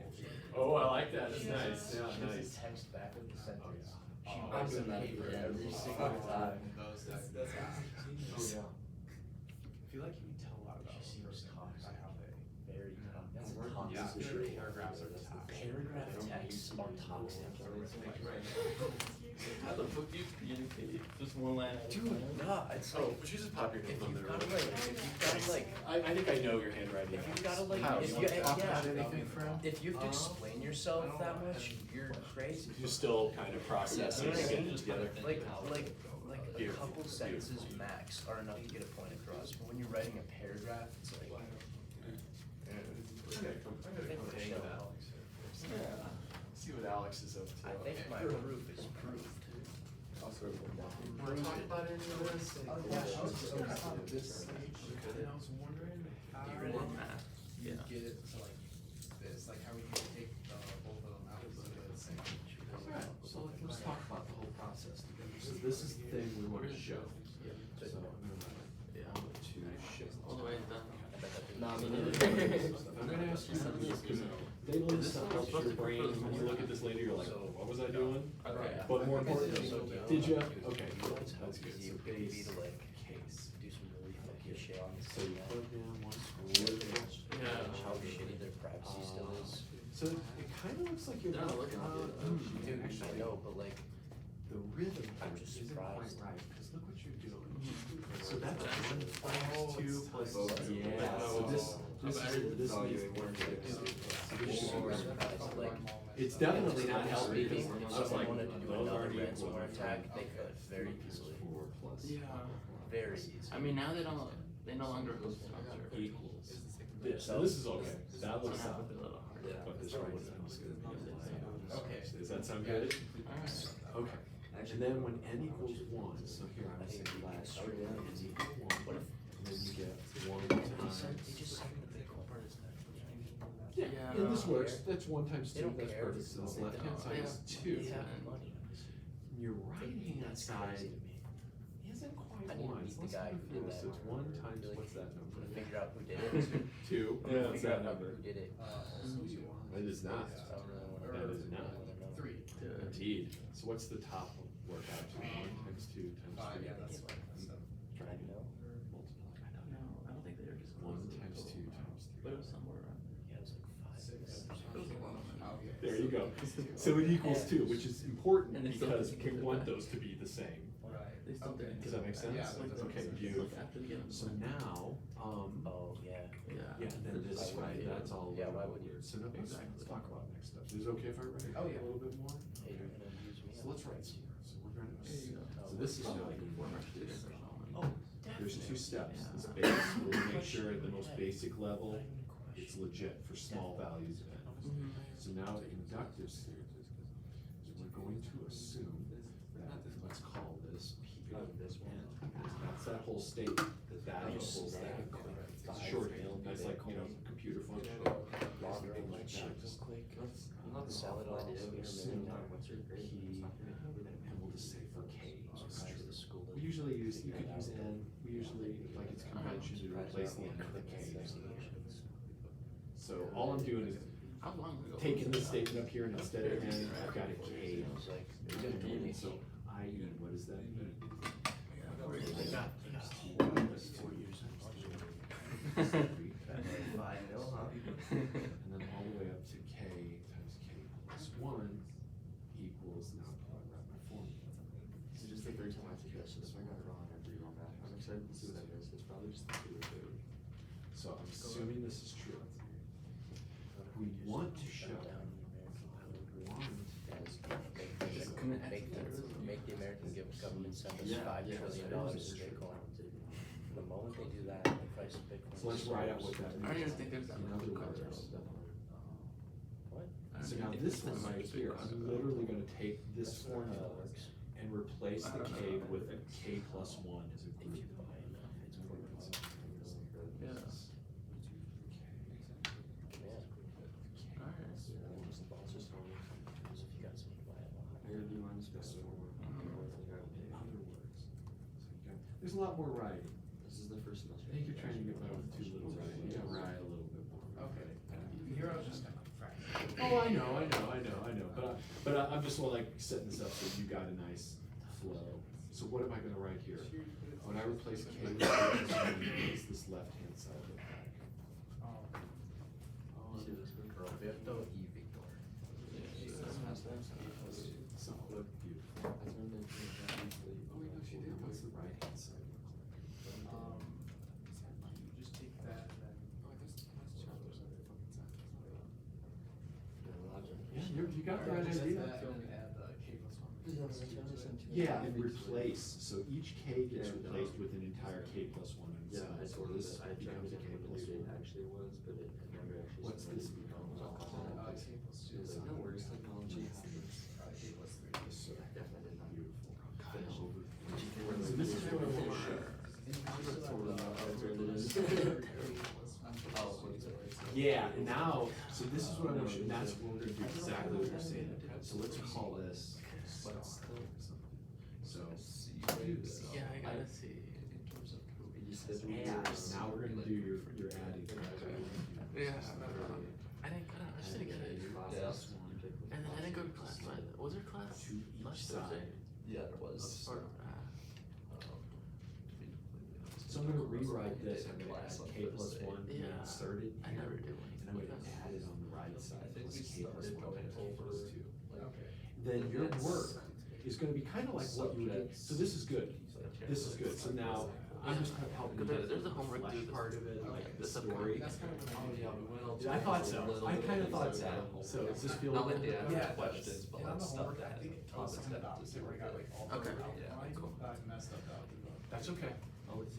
Oh, I like that, that's
Yeah.
nice, yeah,
She has
nice.
a text back with the sentence. She
Oh,
writes
I'm
a
doing that
paper
again.
every
Oh,
single time.
Those that.
Oh, yeah.
I feel like you can tell a lot about.
She seems toxic.
By how they.
Very toxic.
That's a toxic
Yeah, I feel
situation.
like paragraphs are tough.
Paragraph texts are toxic.
How the fuck do you communicate? Just one line at a
Dude,
time?
nah, it's
Oh,
like,
but you just pop your
if
name on
you've
there.
gotta like, if you've gotta like,
I think I know your handwriting.
if you've gotta like,
How,
if
you
you,
wanna talk
yeah,
about anything for him?
if you have to explain yourself that much, you're crazy.
You're still kind of processing,
You know what I
getting
mean?
it together.
Like a
Beautiful,
couple sentences max are enough to get a point across, but when you're writing a paragraph, it's like.
I'm gonna come hang with Alex.
Yeah.
See what Alex is up to.
I think my proof is proved.
Wanna talk about any of this?
Oh, yeah, I was just about this stage, and I was wondering how
You read math?
you
Yeah.
get it to like this, like how would you take both of them out and put it in the same?
Alright, so let's talk about the whole process together. So this is the thing we want to show. So I'm going to show.
All the way down.
Nah, me
I'm gonna ask you something. They
Is
little
this
stuff
one
helps
supposed
your
to be
brain,
for the
when you
whole
look at this later, you're like, oh, what was I doing?
Okay.
But more importantly, did you, okay,
It's
that's good,
easy
so
it would be
base
to like
case.
do some really funky shit on the
So you
internet.
plug in one
Yeah.
How shitty their privacy still is.
So it kind of looks like you're.
They're not looking at it.
Dude, I
Actually,
know, but like,
the rhythm
I'm
here
just
isn't quite
surprised.
right, because look what you're doing. So that's one
Oh,
plus 2
it's
plus,
times.
yeah, so this needs
Evaluating
more
work.
fixed.
I'm super surprised, like.
It's definitely not helping,
Speaking,
because
if
I was
someone
like,
wanted to do
those
another
aren't equal.
ransomware attack, they could very easily.
4 plus.
Yeah.
Very easy.
I mean, now they no longer host structure.
Equals. This, so this is okay, that
It's
looks
gonna have
solid,
to be a little harder.
but this right now is gonna be a little. Okay.
Does that sound good?
Alright.
Okay. And then when n equals one, so here I would say last n equal one, and then you get one times. Yeah,
Yeah.
and this works, that's one times
They
two,
don't
that's
care.
perfect, so this left hand side is two.
Yeah.
Your right hand
That's
side
crazy to me.
isn't quite
I need to
one,
meet
so
the
let's
guy
go
who
through
did
this,
that.
so it's one times,
Really?
what's that
I'm
number?
gonna figure out who did it.
Two,
Yeah,
what's
Figure
that
out
number?
who did it.
It is not.
I don't really wanna
That
know.
is not.
I wanna know.
Three.
Indeed, so what's the top work out to, one times two times
Five,
three?
yeah, that's
Can I know?
Multiply, I don't
No,
know.
I don't think they were just.
One times two times
But
three.
it was somewhere around.
Yeah, it was like five.
Six.
It was a lot of money.
There you go. So it equals two, which is important
And they still
because
didn't
we
give it
want
back.
those to be the same.
Right.
They still
Okay.
didn't
Does
give
that
it
make
back.
sense?
Yeah, that does
Okay,
make sense.
beautiful.
After the game.
So now,
Oh, yeah.
Yeah.
yeah, and then this,
Why would
right,
you?
that's all.
Yeah, why
little
would you?
weird. So no, let's
Exactly.
talk about next steps. Is it okay if I write
Oh, yeah.
a little bit more?
Hey, you're gonna use me.
So let's write some. So we're gonna,
There you go.
so this is
Oh,
now
like
your
four
one,
extra
this.
different
Oh,
There's two steps.
Yeah.
This base, we'll make sure at the most basic level, it's legit for small values of n.
Mhm.
So now inductive series is we're going to assume that, let's call this P of this one. That's that whole statement, the variables that it's shorthand, that's like, you know, computer function, something like that. Just
Not the salad
So
idea.
assume
What's your grade?
P, and we'll just say for K,
Right. The school
we
doesn't
usually use, you
figure
could
it
use
out.
N, we usually, like it's convention to replace the N with a K. So all I'm doing is
How long ago?
taking this statement up here and instead of N, I've got a K.
It's like,
So i.e., what does that mean?
they got 4 years.
And then all the way up to K times K plus one equals, now I'll write my formula.
This is just the third time I took this, so if I got it wrong, I have to read all that. I'm excited to see what that is, it's probably just the two or third.
So I'm assuming this is true. We want to show,
Make the American government send us
Yeah,
$5
yeah,
trillion
so
to
it's true.
Bitcoin. The moment they do that, the price of Bitcoin.
so let's write out what that
I don't
means.
even think there's that
In
much
other
context.
words,
What?
so now this one right here, I'm literally gonna take this
That's not how
formula
it works.
and replace the K with K plus one as a
If
group.
you buy enough, it's worth it.
Yeah.
Yeah.
Alright.
It's just if you got someone to buy a lot.
I gotta do mine special.
In other words, so you got, there's a lot more writing.
This is the first semester.
I think you're trying to get by with too little writing. You gotta write a little bit more.
Okay. Here I was just gonna practice.
Oh, I know. But I'm just like setting this up so you got a nice flow. So what am I gonna write here? When I replace K with K, it's this left-hand side of the back.
You see this one?
Roberto y Victor.
So look beautiful.
I turned it into
Oh, wait, no, she did. What's the right-hand side look like?
You just take that and then.
Yeah, you got the right
Just
idea.
that and then add the K plus one.
Yeah, and replace, so each K gets replaced with an entire K plus one
Yeah, I
inside, so
sort of,
this
I tried
becomes
to
a K
get what
plus
it
one.
actually was, but it never actually.
What's
started
this
to
become?
become what I'll call it.
K plus two.
It's like, no worries, technology happens.
K plus three.
Yes, sir.
I definitely did not.
Beautiful.
Finish.
So this is what I want to show. Yeah, and now, so this is what I want to show, and that's what we're gonna do, exactly what you're saying. So let's call this, let's think something. So, do this.
Yeah, I gotta see.
You skipped
Add, now we're gonna do your adding.
Yeah. I just didn't get it. And then I didn't go to class, was there class
To each
last Thursday?
side.
Yeah, there was.
Or,
So I'm gonna rewrite this, I'm gonna add K plus one, and
Yeah.
insert it
I
here,
never did
and I'm gonna add it on the right side, plus K plus one times K plus two.
Okay.
Then your work is gonna be kinda like what you would, so this is good, this is good, so now, I'm just gonna help you
Because
get
there's a homework
flesh
due this-
part of it, like the
this
story.
That's kind of what
I thought so, I kinda thought so, so does this feel?
Not like the
Yeah,
questions,
and on the homework, I think it was something about this, where I got like all.
Okay.
Yeah,
Cool.
I messed up that.
That's okay,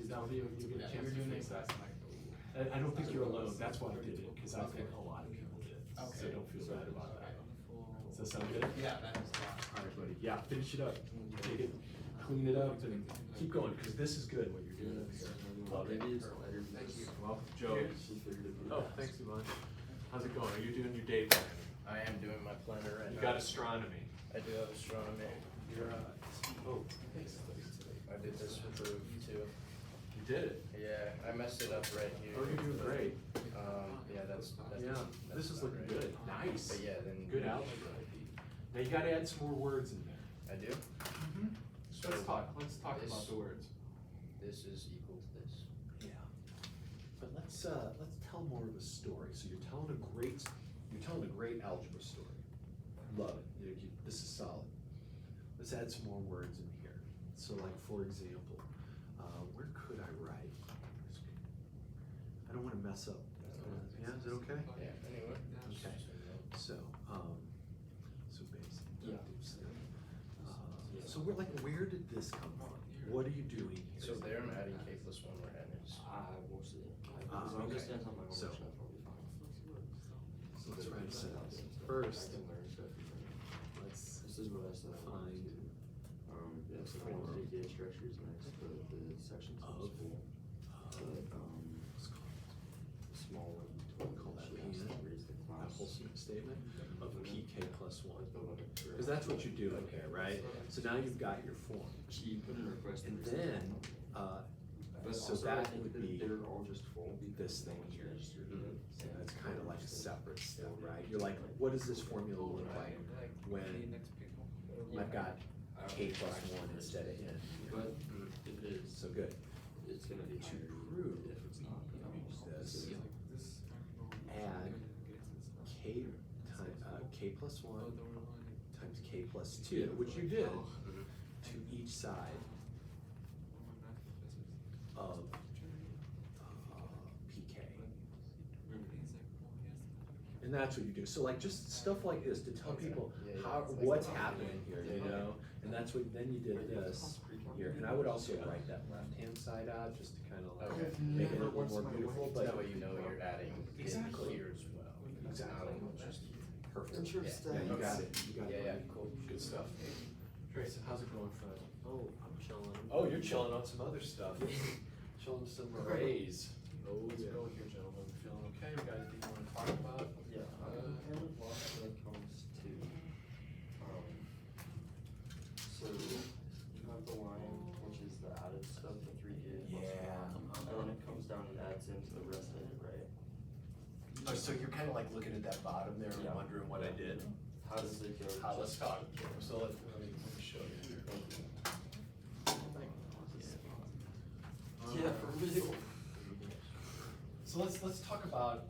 that'll be, you'll get a chance to fix that.
I'm like,
I don't think you're alone, that's why I did it, cause I think a lot of people did, so
Okay.
don't feel bad about that. Does that sound good?
Yeah, that is a lot.
Alright, buddy, yeah, finish it up, take it, clean it up, and keep going, because this is good what you're doing up here. Love it.
Maybe it's lighter.
Thank you.
Welcome, Joe.
She figured it'd be
Oh,
nice.
thanks, Yvonne. How's it going? Are you doing your day plan?
I am doing my planner right
You
now.
got astronomy.
I do have astronomy.
You're, oh, thanks.
I did this for you too.
You did it.
Yeah, I messed it up right here.
Oh, you're doing great.
Yeah, that's
Yeah, this is
about
looking
right.
good. Nice.
But yeah, then.
Good algebra. Now you gotta add some more words in there.
I do?
So let's talk about
this-
the words.
This is equal to this.
Yeah. But let's tell more of a story. So you're telling a great algebra story. Love it. This is solid. Let's add some more words in here. So like, for example, where could I write? I don't wanna mess up. Yeah, is it okay?
Yeah, anyway.
Okay. So, so basic.
Yeah.
So where did this come from? What are you doing here?
So there I'm adding k plus 1 where n is.
I will see.
Ah,
As long as
okay.
that's on my
So-
homework, that's probably fine.
So let's write a sentence.
I
First,
can learn stuff from there.
let's
This is what I said I wanted
find
to. Yeah, so I wanted to do gauge structures next, but the section two
Of-
is full. But,
let's call it
the small one.
Call that
she
P
has
then?
to raise the
a
class.
whole statement of PK plus 1.
Like the limit for-
Because that's what you're doing here, right? So now you've got your form.
She put in a request.
And
to raise the
then,
class. But
so
also, I
that
think
would
that
be
they're all just full.
this thing
because
here.
they're distributed.
So that's kind of like a separate step, right? You're like, what does this formula look like when I've got k plus 1 instead of n?
But if it is,
So good.
it's gonna be
To
higher
prove
if it's not.
Use this. Add k k plus 1 times k plus 2, which you did, to each side of PK. And that's what you do. So like just stuff like this to tell people how what's happening here, you know? And that's what, then you did this here. And I would also write that left-hand side out just to kind of like
Okay.
make it a little more beautiful, but
That way you know you're adding
Exactly.
here as well.
Exactly.
Just
perfect.
Interesting.
Yeah, you got it. You got it.
Yeah, yeah,
buddy.
cool.
Good stuff. Trace, how's it going, Fred?
Oh, I'm chilling.
Oh, you're chilling on some other stuff. Chilling some arrays. Oh,
Let's
yeah.
go here, gentlemen. Feeling okay? We got anything you wanna talk about?
Yeah, I'm kind of lost when it comes to, so you have the line, which is the added stuff, the 3K.
Yeah.
And then it comes down and adds into the rest of it, right?
Oh, so you're kind of like looking at that bottom there and
Yeah.
wondering what I did?
How does it go?
Let's talk. So let me show you here.
Yeah, for real.
So let's talk about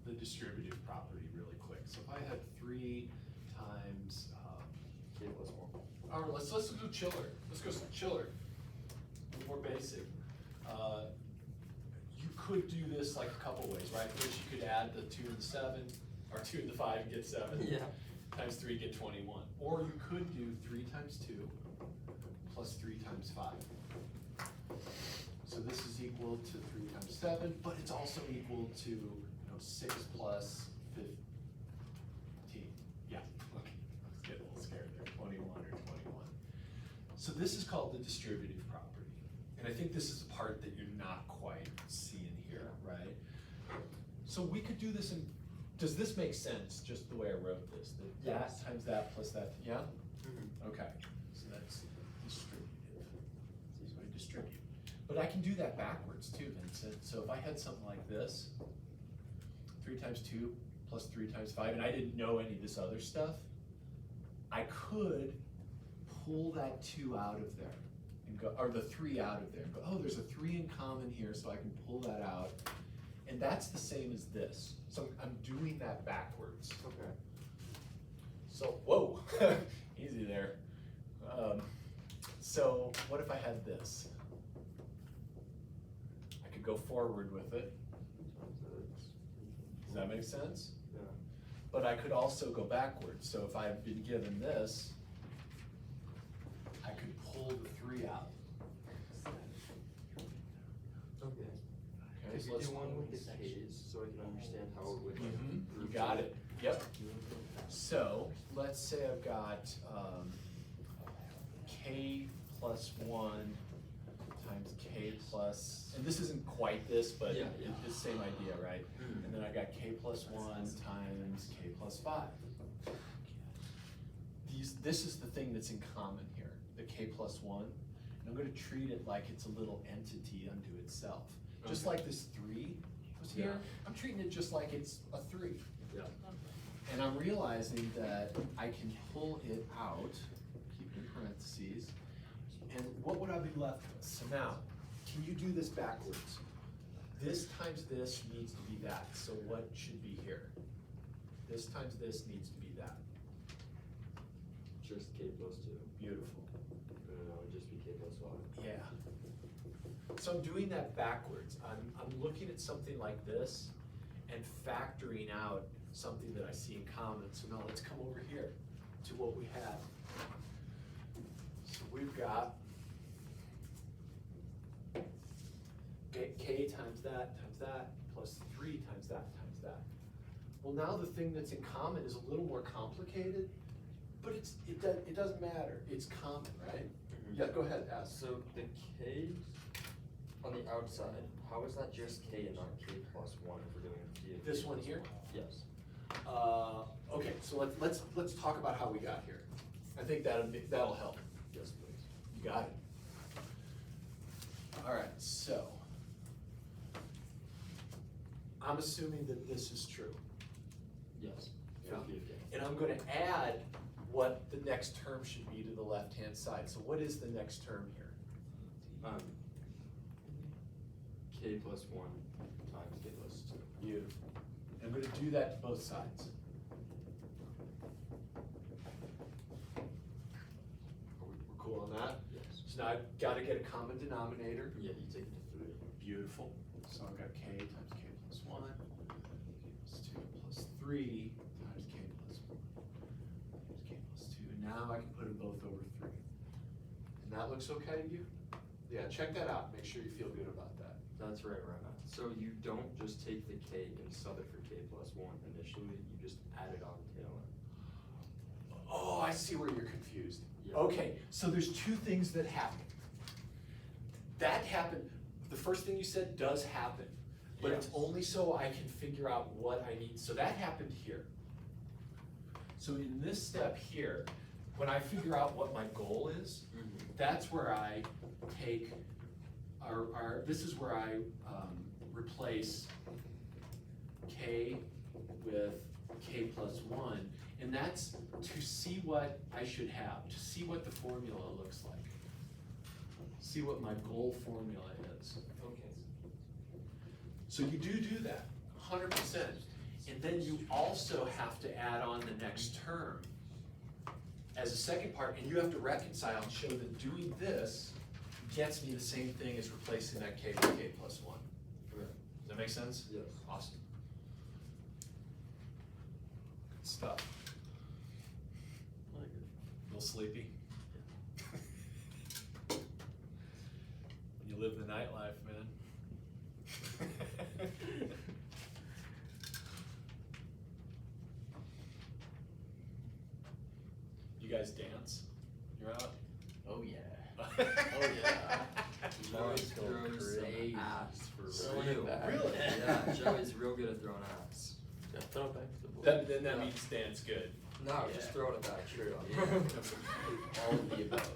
the distributive property really quick. So if I had 3 times,
K plus 1.
or let's do chiller. Let's go chiller. More basic. You could do this like a couple ways, right? First you could add the 2 and the 7, or 2 and the 5 and get 7.
Yeah.
Times 3 get 21. Or you could do 3 times 2 plus 3 times 5. So this is equal to 3 times 7, but it's also equal to 6 plus 15. Yeah, okay, let's get a little scared there, 21 or 21. So this is called the distributive property. And I think this is the part that you're not quite seeing here, right? So we could do this in, does this make sense, just the way I wrote this? That
Yes.
times that plus that, yeah?
Mm-hmm.
Okay, so that's distributive. So I distribute. But I can do that backwards too, Vincent. So if I had something like this, 3 times 2 plus 3 times 5, and I didn't know any of this other stuff, I could pull that 2 out of there and go, or the 3 out of there and go, oh, there's a 3 in common here, so I can pull that out. And that's the same as this. So I'm doing that backwards.
Okay.
So, whoa, easy there. So what if I had this? I could go forward with it. Does that make sense?
Yeah.
But I could also go backwards. So if I've been given this, I could pull the 3 out.
Okay.
Okay,
Could
so
you
let's
do one with the K's so I can understand how it would.
You got it. Yep.
So let's say I've got k plus 1 times k plus, and this isn't quite this, but
Yeah, yeah.
it's the same idea, right? And then I got k plus 1 times k plus 5. This is the thing that's in common here, the k plus 1. And I'm going to treat it like it's a little entity unto itself. Just
Okay.
like this 3 was here,
Yeah.
I'm treating it just like it's a 3.
Yeah.
And I'm realizing that I can pull it out, keep it in parentheses, and what would I be left with? So now, can you do this backwards? This times this needs to be that, so what should be here? This times this needs to be that.
Just k plus 2.
Beautiful.
And then that would just be k plus 5.
Yeah. So I'm doing that backwards. I'm looking at something like this and factoring out something that I see in common. So now let's come over here to what we have. So we've got k times that, plus 3 times that, times that. Well, now the thing that's in common is a little more complicated, but it doesn't matter. It's common, right? Yeah, go ahead, ask.
So the k on the outside, how is that just k and not k plus 1 if we're doing k?
This one here?
Yes.
Okay, so let's talk about how we got here. I think that'll help.
Yes, please.
You got it. All right, so I'm assuming that this is true.
Yes.
Yeah.
For p of k.
And I'm gonna add what the next term should be to the left-hand side. So what is the next term here?
K plus 1 times k plus 2.
Beautiful. I'm gonna do that to both sides. We're cool on that?
Yes.
So now I've gotta get a common denominator.
Yeah, you take it to 3.
Beautiful. So I've got k times k plus 1, k plus 2 plus 3 times k plus 1 times k plus 2. And now I can put them both over 3. And that looks okay to you? Yeah, check that out. Make sure you feel good about that.
That's right, Ryan. So you don't just take the k and sub it for k plus 1 initially, you just add it on tail end.
Oh, I see where you're confused.
Yeah.
Okay, so there's two things that happen. That happened, the first thing you said does happen, but it's
Yes.
only so I can figure out what I need. So that happened here. So in this step here, when I figure out what my goal is, that's where I take this is where I replace k with k plus 1, and that's to see what I should have, to see what the formula looks like, see what my goal formula is.
Okay.
So you do that, 100%, and then you also have to add on the next term as a second part, and you have to reconcile and show that doing this gets me the same thing as replacing that k with k plus 1.
Correct.
Does that make sense?
Yes.
Awesome. Good stuff.
I like it.
A little sleepy? When you live the nightlife, man. You guys dance? You're out?
Oh yeah.
Oh
yeah.
Joey's
going
throwing some
crazy.
ass for
Throwing
real.
it back.
Really?
Yeah, Joey's real good at throwing ass.
Yeah, throw it back to the board.
Then that
Yeah.
means dance good.
No,
Yeah.
just throwing it back straight on.
Yeah. All of the above.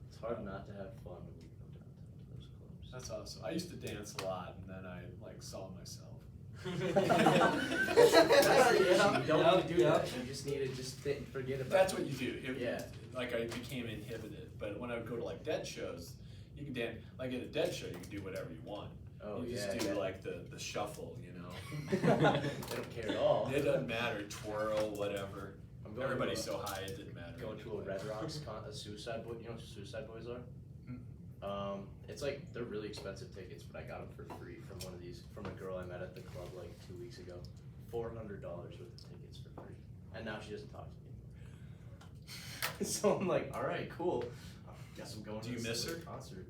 It's hard not to have fun when you go downtown to those clubs.
That's awesome. I used to dance a lot, and then I saw myself.
That's the issue. You don't
Yep,
need to do
yep.
that. You just need to just forget about
That's
it.
what you do.
Yeah.
Like I became inhibited, but when I would go to like dead shows, you can dance. Like at a dead show, you can do whatever you want.
Oh,
you just do like the shuffle, you know.
They don't care at all.
It doesn't matter. Twirl, whatever.
I'm going
Everybody's
to
so high, it didn't matter.
Going to a Red Rocks a Suicide Boy. You know what Suicide Boys are?
Hmm.
It's like they're really expensive tickets, but I got them for free from a girl I met at the club like 2 weeks ago. $400 worth of tickets for free, and now she doesn't talk to me anymore. So I'm like, all right, cool. Guess I'm going.
Do
to
you
this
miss her?
concert.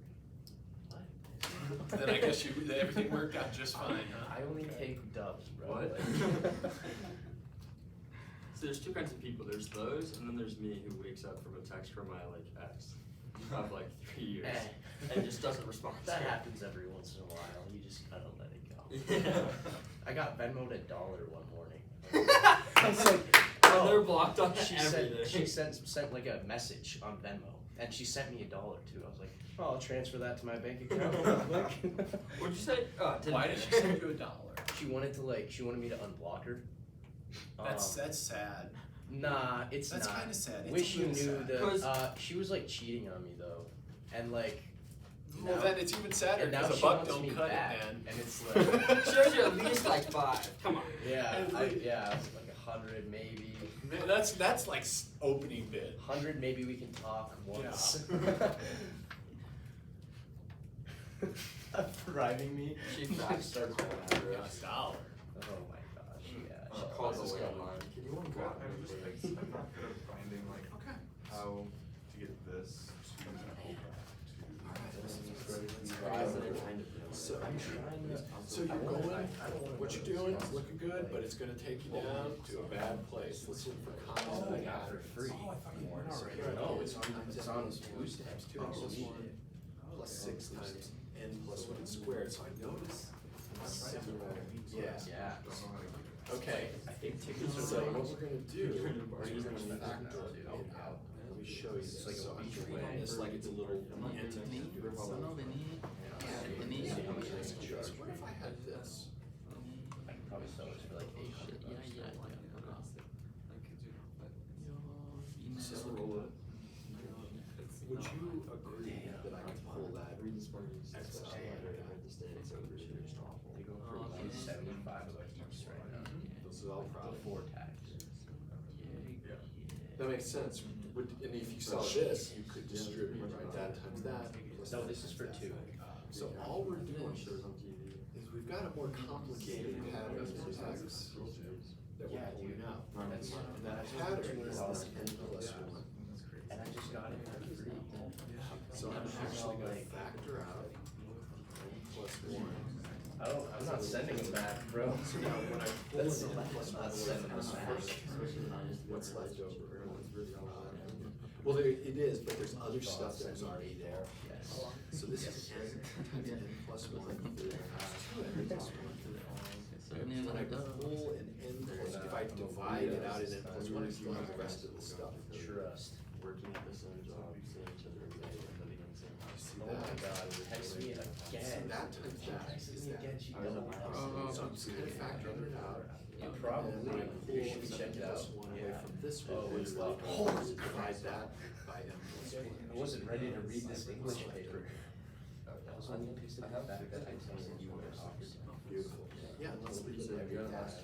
Then I guess everything worked out just fine, huh?
I only take dubs, bro.
What?
Like-
So there's two kinds of people. There's those, and then there's me who wakes up from a text from my like ex of like 3 years and just doesn't respond.
That
to it.
happens every once in a while. You just gotta let it go.
Yeah.
I got Venmo'd $1 one morning. I was like,
And they're blocked on
she
everything.
sent like a message on Venmo, and she sent me $1 too. I was like, oh, I'll transfer that to my bank account.
What'd you say?
Why did she send you $1?
She wanted me to unblock her.
That's sad.
Nah, it's
That's
not.
kinda sad. It's
Wish
a
you
little
knew
sad.
the. She was like cheating on me though, and like.
Well,
now-
then it's even sadder
and now
because a
she
buck
wants
don't
me
cut
back,
it, man.
and it's like.
Shows you at least like 5. Come on.
Yeah,
And
I,
like-
yeah, like 100 maybe.
Man, that's like opening bid.
100 maybe we can talk once. Driving me.
She fact starts with that.
$1.
Oh my gosh, yeah.
She
Oh,
calls
this is
away
going-
online. Can you unblock me,
I'm
please?
not good at finding like how to get this to
So
I'm trying to.
So you're going, what you're doing is looking good, but it's gonna take you down to a bad place. Let's look for comments
Oh,
that
I got it for free.
Oh, I thought you won already.
No, it's on Tuesday.
Times 2 equals 1 plus 6 times n plus 1 squared, so I noticed. Yeah.
Yeah.
Okay,
I think tickets are
so
like.
what we're gonna do is
Are you
we're
gonna
gonna
factor
factor
it
it
out?
out. Let me show you
It's
this.
like a
So I'm
week
treating
away.
this like it's a little entity. What if I had this?
I can probably sell it for like 800 bucks.
So, would you agree that I could pull that excess ladder out?
They go for like 75 bucks right now.
This is all profit.
Before tax.
That makes sense. And if you saw this, you could distribute, right, that times that. plus
No,
that
this is for
times
2.
that. So all we're doing is we've got a more complicated pattern of tax that we're
Yeah,
pulling
dude.
out.
That's-
And that pattern is this n plus 1.
And I just got it for free.
So I'm actually gonna factor out n plus 1.
I'm not sending them back, bro.
So now when I pull
That's
in n plus
not
1 away
sending
from
them
this
back.
first, what's left over? Well, there, it is, but there's other stuff that's already there.
Yes.
So this is n times n plus 1 times 2n plus 1. And when I pull an n plus, if I divide it out in n plus 1, I still have the rest of the stuff.
Trust.
Working at the same job, seeing each other every day, and living in the same house.
See
Oh my
that?
god, text me again.
So that times that
Texted
is
me
that.
again, she
I was
double
like,
texted me.
So I'm just kind of factoring it out.
Yeah,
And
probably.
then when I pull
You should check it out.
1 away
Yeah.
from this
Oh,
one,
it's
it's
left.
like, divide that by n plus 1.
I wasn't ready to read this English paper. That was only a piece of the fact that I texted you were
Beautiful. Yeah, let's leave it like that.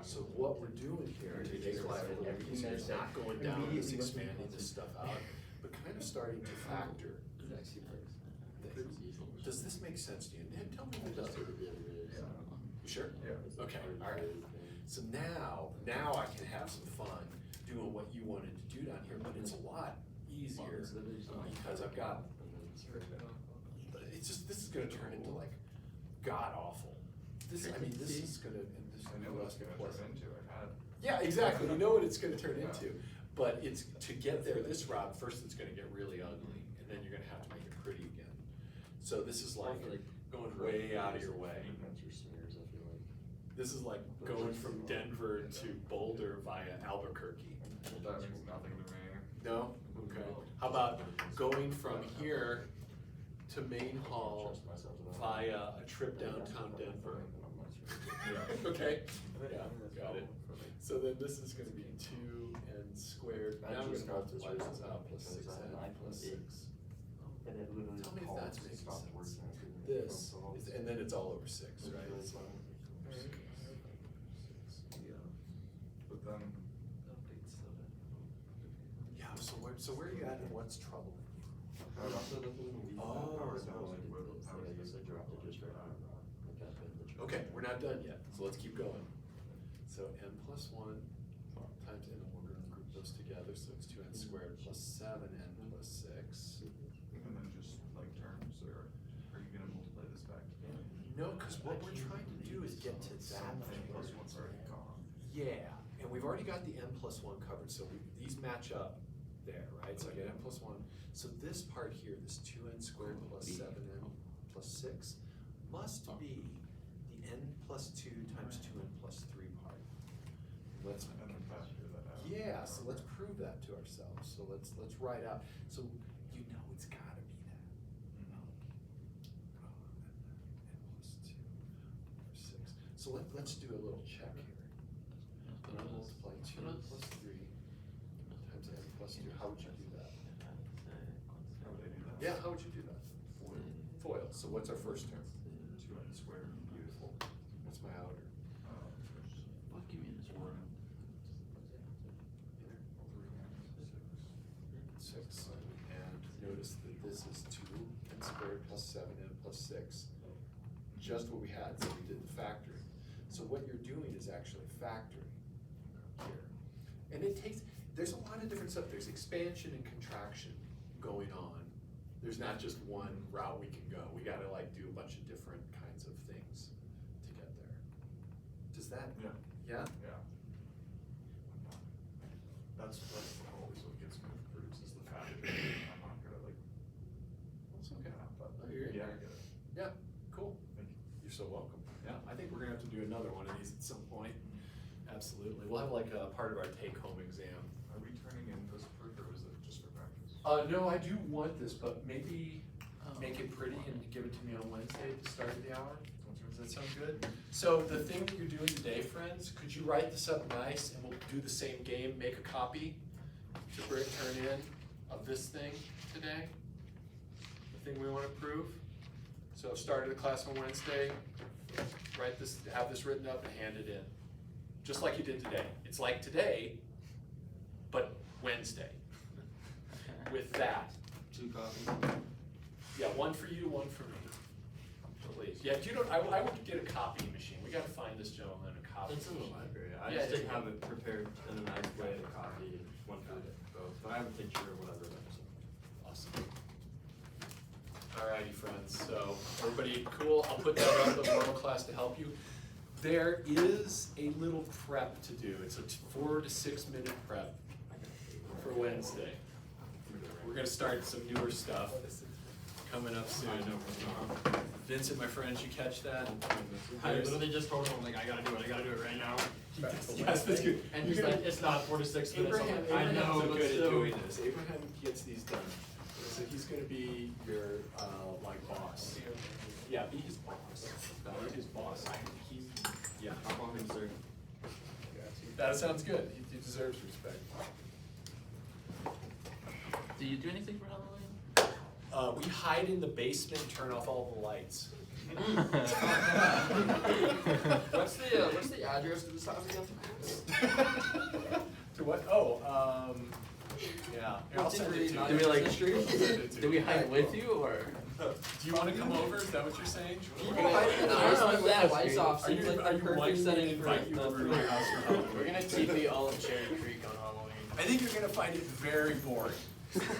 So what we're doing here to make life a little easier is not going down and just expanding this stuff out, but kind of starting to factor. Does this make sense to you? Ned, tell me if it does. You sure?
Yeah.
Okay, alright. So now I can have some fun doing what you wanted to do down here, but it's a lot easier because I've got, it's just, this is gonna turn into like god awful. This, I mean, this is gonna, and this.
I know what it's gonna turn into, I've had.
Yeah, exactly, you know what it's gonna turn into, but it's, to get there this route, first it's gonna get really ugly, and then you're gonna have to make it pretty again. So this is like going way out of your way.
Smears, I feel like.
This is like going from Denver to Boulder via Albuquerque.
That means nothing to me.
No? Okay. How about going from here to Main Hall via a trip downtown Denver? Okay? Yeah, got it. So then this is gonna be 2n squared. Now I'm gonna multiply this out plus 6n plus 6.
And it literally
Tell me if
calls
that's
and
making
stopped
sense.
working.
This, is, and then it's all over 6, right?
But then,
Yeah, so where are you at and what's troubling you?
I also definitely leave that
Oh,
power
so
going.
like, what- how
Yeah, I
is
guess
this?
I dropped it just right now. Like, I've been the-
Okay, we're not done yet, so let's keep going. So n plus 1 times n, and we're gonna group those together, so it's 2n squared plus 7n plus 6.
and then just like terms or.
No, because what we're trying to do is get to that thing. Yeah, and we've already got the n+1 covered, so these match up there, right? So I get n+1. So this part here, this 2n squared plus 7n plus 6, must be the n+2 times 2n plus 3 part. Let's
And then factor that out.
yeah, so let's prove that to ourselves. So let's write out. So you know it's gotta be that. n+2 over 6. So let's do a little check here. I'm gonna multiply 2 plus 3 times n plus 2. How would you do that?
How would I do that?
Yeah, how would you do that? Foil. So what's our first term?
2n squared.
Beautiful. What's my outer?
Fuck you mean it's one.
6. And notice that this is 2n squared plus 7n plus 6. Just what we had, so we did the factoring. So what you're doing is actually factoring here. And it takes, there's a lot of different stuff. There's expansion and contraction going on. There's not just one route we can go. We gotta like do a bunch of different kinds of things to get there. Does that?
Yeah.
Yeah?
Yeah. That's always what gets me with groups is the fact that I'm not gonna like.
That's okay.
But
Oh, you're in
yeah,
there.
I get it.
Yeah, cool.
Thank you.
You're so welcome. Yeah, I think we're gonna have to do another one of these at some point. Absolutely. We'll have like a part of our take-home exam.
Are we turning in this proof or is it just for practice?
No, I do want this, but maybe make it pretty and give it to me on Wednesday at the start of the hour. Does that sound good? So the thing that you're doing today, friends, could you write this up nice and we'll do the same game, make a copy to turn in of this thing today? The thing we want to prove. So start of the class on Wednesday, write this, have this written up and hand it in. Just like you did today. It's like today, but Wednesday. With that.
2 copies.
Yeah, one for you, one for me. Please. Yeah, you don't, I would get a copy machine. We gotta find this gentleman a copy
It's in the
machine.
library. I
Yeah,
just
it's
didn't
in-
have it prepared in a nice way to copy one for both, but I have a picture or whatever. So.
Awesome. Alrighty, friends, so everybody cool? I'll put that up at World Class to help you. There is a little prep to do. It's a 4 to 6 minute prep for Wednesday. We're gonna start some newer stuff coming up soon. Vincent, my friend, you catch that?
I literally just told him, like, I gotta do it right now.
Yes, that's good.
And he's like, it's not 4 to 6 minutes. I'm
Abraham,
like, I
Abraham's
know,
so
but
good at
still.
doing this. Abraham gets these done. So he's gonna be your, like, boss. Yeah, be his boss. Be his boss. Yeah.
Hop on him, sir.
That sounds good. He deserves respect.
Do you do anything for Halloween?
We hide in the basement and turn off all the lights.
What's the address to this house again?
To what? Oh, yeah. Here, I'll send it to you.
Do we like,
Send it to
do we
you.
hide with you or?
Do you wanna come over? Is that what you're saying?
People hiding in the basement with the lights off
Are
seems
you,
like
are
the
you
perfect
wanting me to
setting for
invite you over to my house for Halloween?
We're gonna TP all of Cherry Creek on Halloween.
I think you're gonna find it very boring.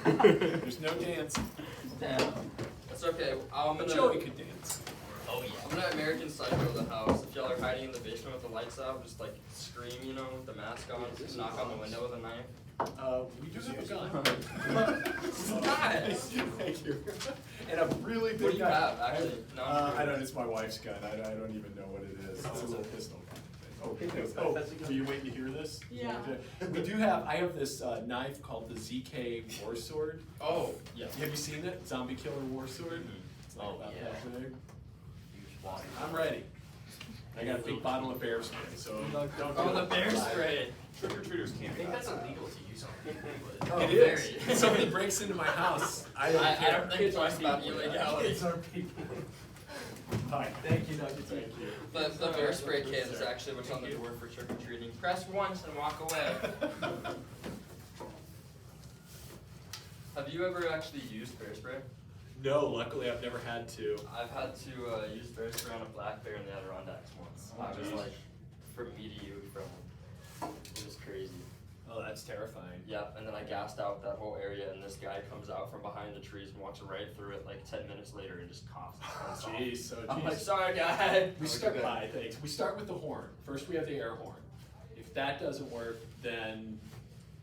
There's no dancing.
Damn.
It's okay. I'm
But
gonna.
Joey could dance.
Oh
I'm gonna American Psycho the house. If y'all are hiding in the basement with the lights out, just like scream, you know, with the mask on, just knock on the window with a knife.
We do have a gun.
Nice.
Thank you. And a really big
What do you
gun.
have, actually? No, I'm
I
curious.
don't, it's my wife's gun. I don't even know what it is. It's a little pistol kind of thing. Oh,
That's a gun.
are you waiting to hear this?
Yeah.
We do have, I have this knife called the ZK War Sword.
Oh, yeah.
Have you seen it? Zombie Killer War Sword? It's like
Oh,
about
yeah.
that big.
Huge body.
I'm ready. I got a big bottle of bear spray, so don't
Oh,
do
the
it.
bear spray.
Trick-or-treaters
I
can't
think
go
that's
outside.
illegal to use on people, but.
Oh,
It
very.
is. If somebody breaks into my house, I don't
I
care.
don't think
Kids
twice
are
about
people.
illegality.
Kids are people. Hi, thank you, Doug. Thank you.
The bear spray kit is actually what's on the door for trick or treating. Press once and walk away. Have you ever actually used bear spray?
No, luckily I've never had to.
I've had to use bear spray on a black bear in the Adirondacks once. I was like, from me to you, from it was crazy.
Oh, that's terrifying.
Yep, and then I gassed out that whole area, and this guy comes out from behind the trees and walks right through it like 10 minutes later and just coughs.
Jeez, so
I'm like,
jeez.
sorry, guy.
We start by things. We start with the horn. First, we have the air horn. If that doesn't work, then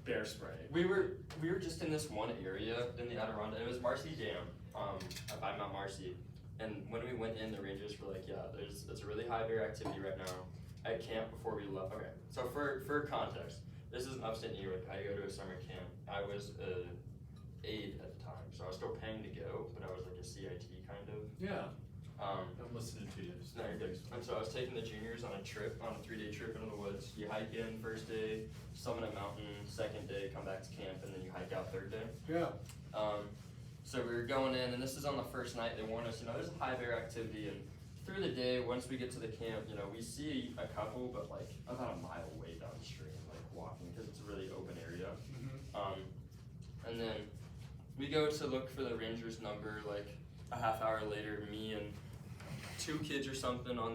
bear spray.
We were just in this one area in the Adirondack. It was Marcy Dam, by Mount Marcy. And when we went in, the rangers were like, yeah, it's a really high bear activity right now at camp before we left. Okay, so for context, this is in upstate New York. I go to a summer camp. I was a aide at the time, so I was still paying to go, but I was like a CIT kind of.
Yeah,
Um,
I'm listening to you.
No, you're good. And so I was taking the juniors on a 3-day trip into the woods. You hike in first day, summit a mountain, second day, come back to camp, and then you hike out third day.
Yeah.
So we were going in, and this is on the first night. They warned us, there's a high bear activity, and through the day, once we get to the camp, we see a couple, but like about a mile away downstream, like walking, because it's a really open area. And then we go to look for the ranger's number, like a half hour later, me and 2 kids or something on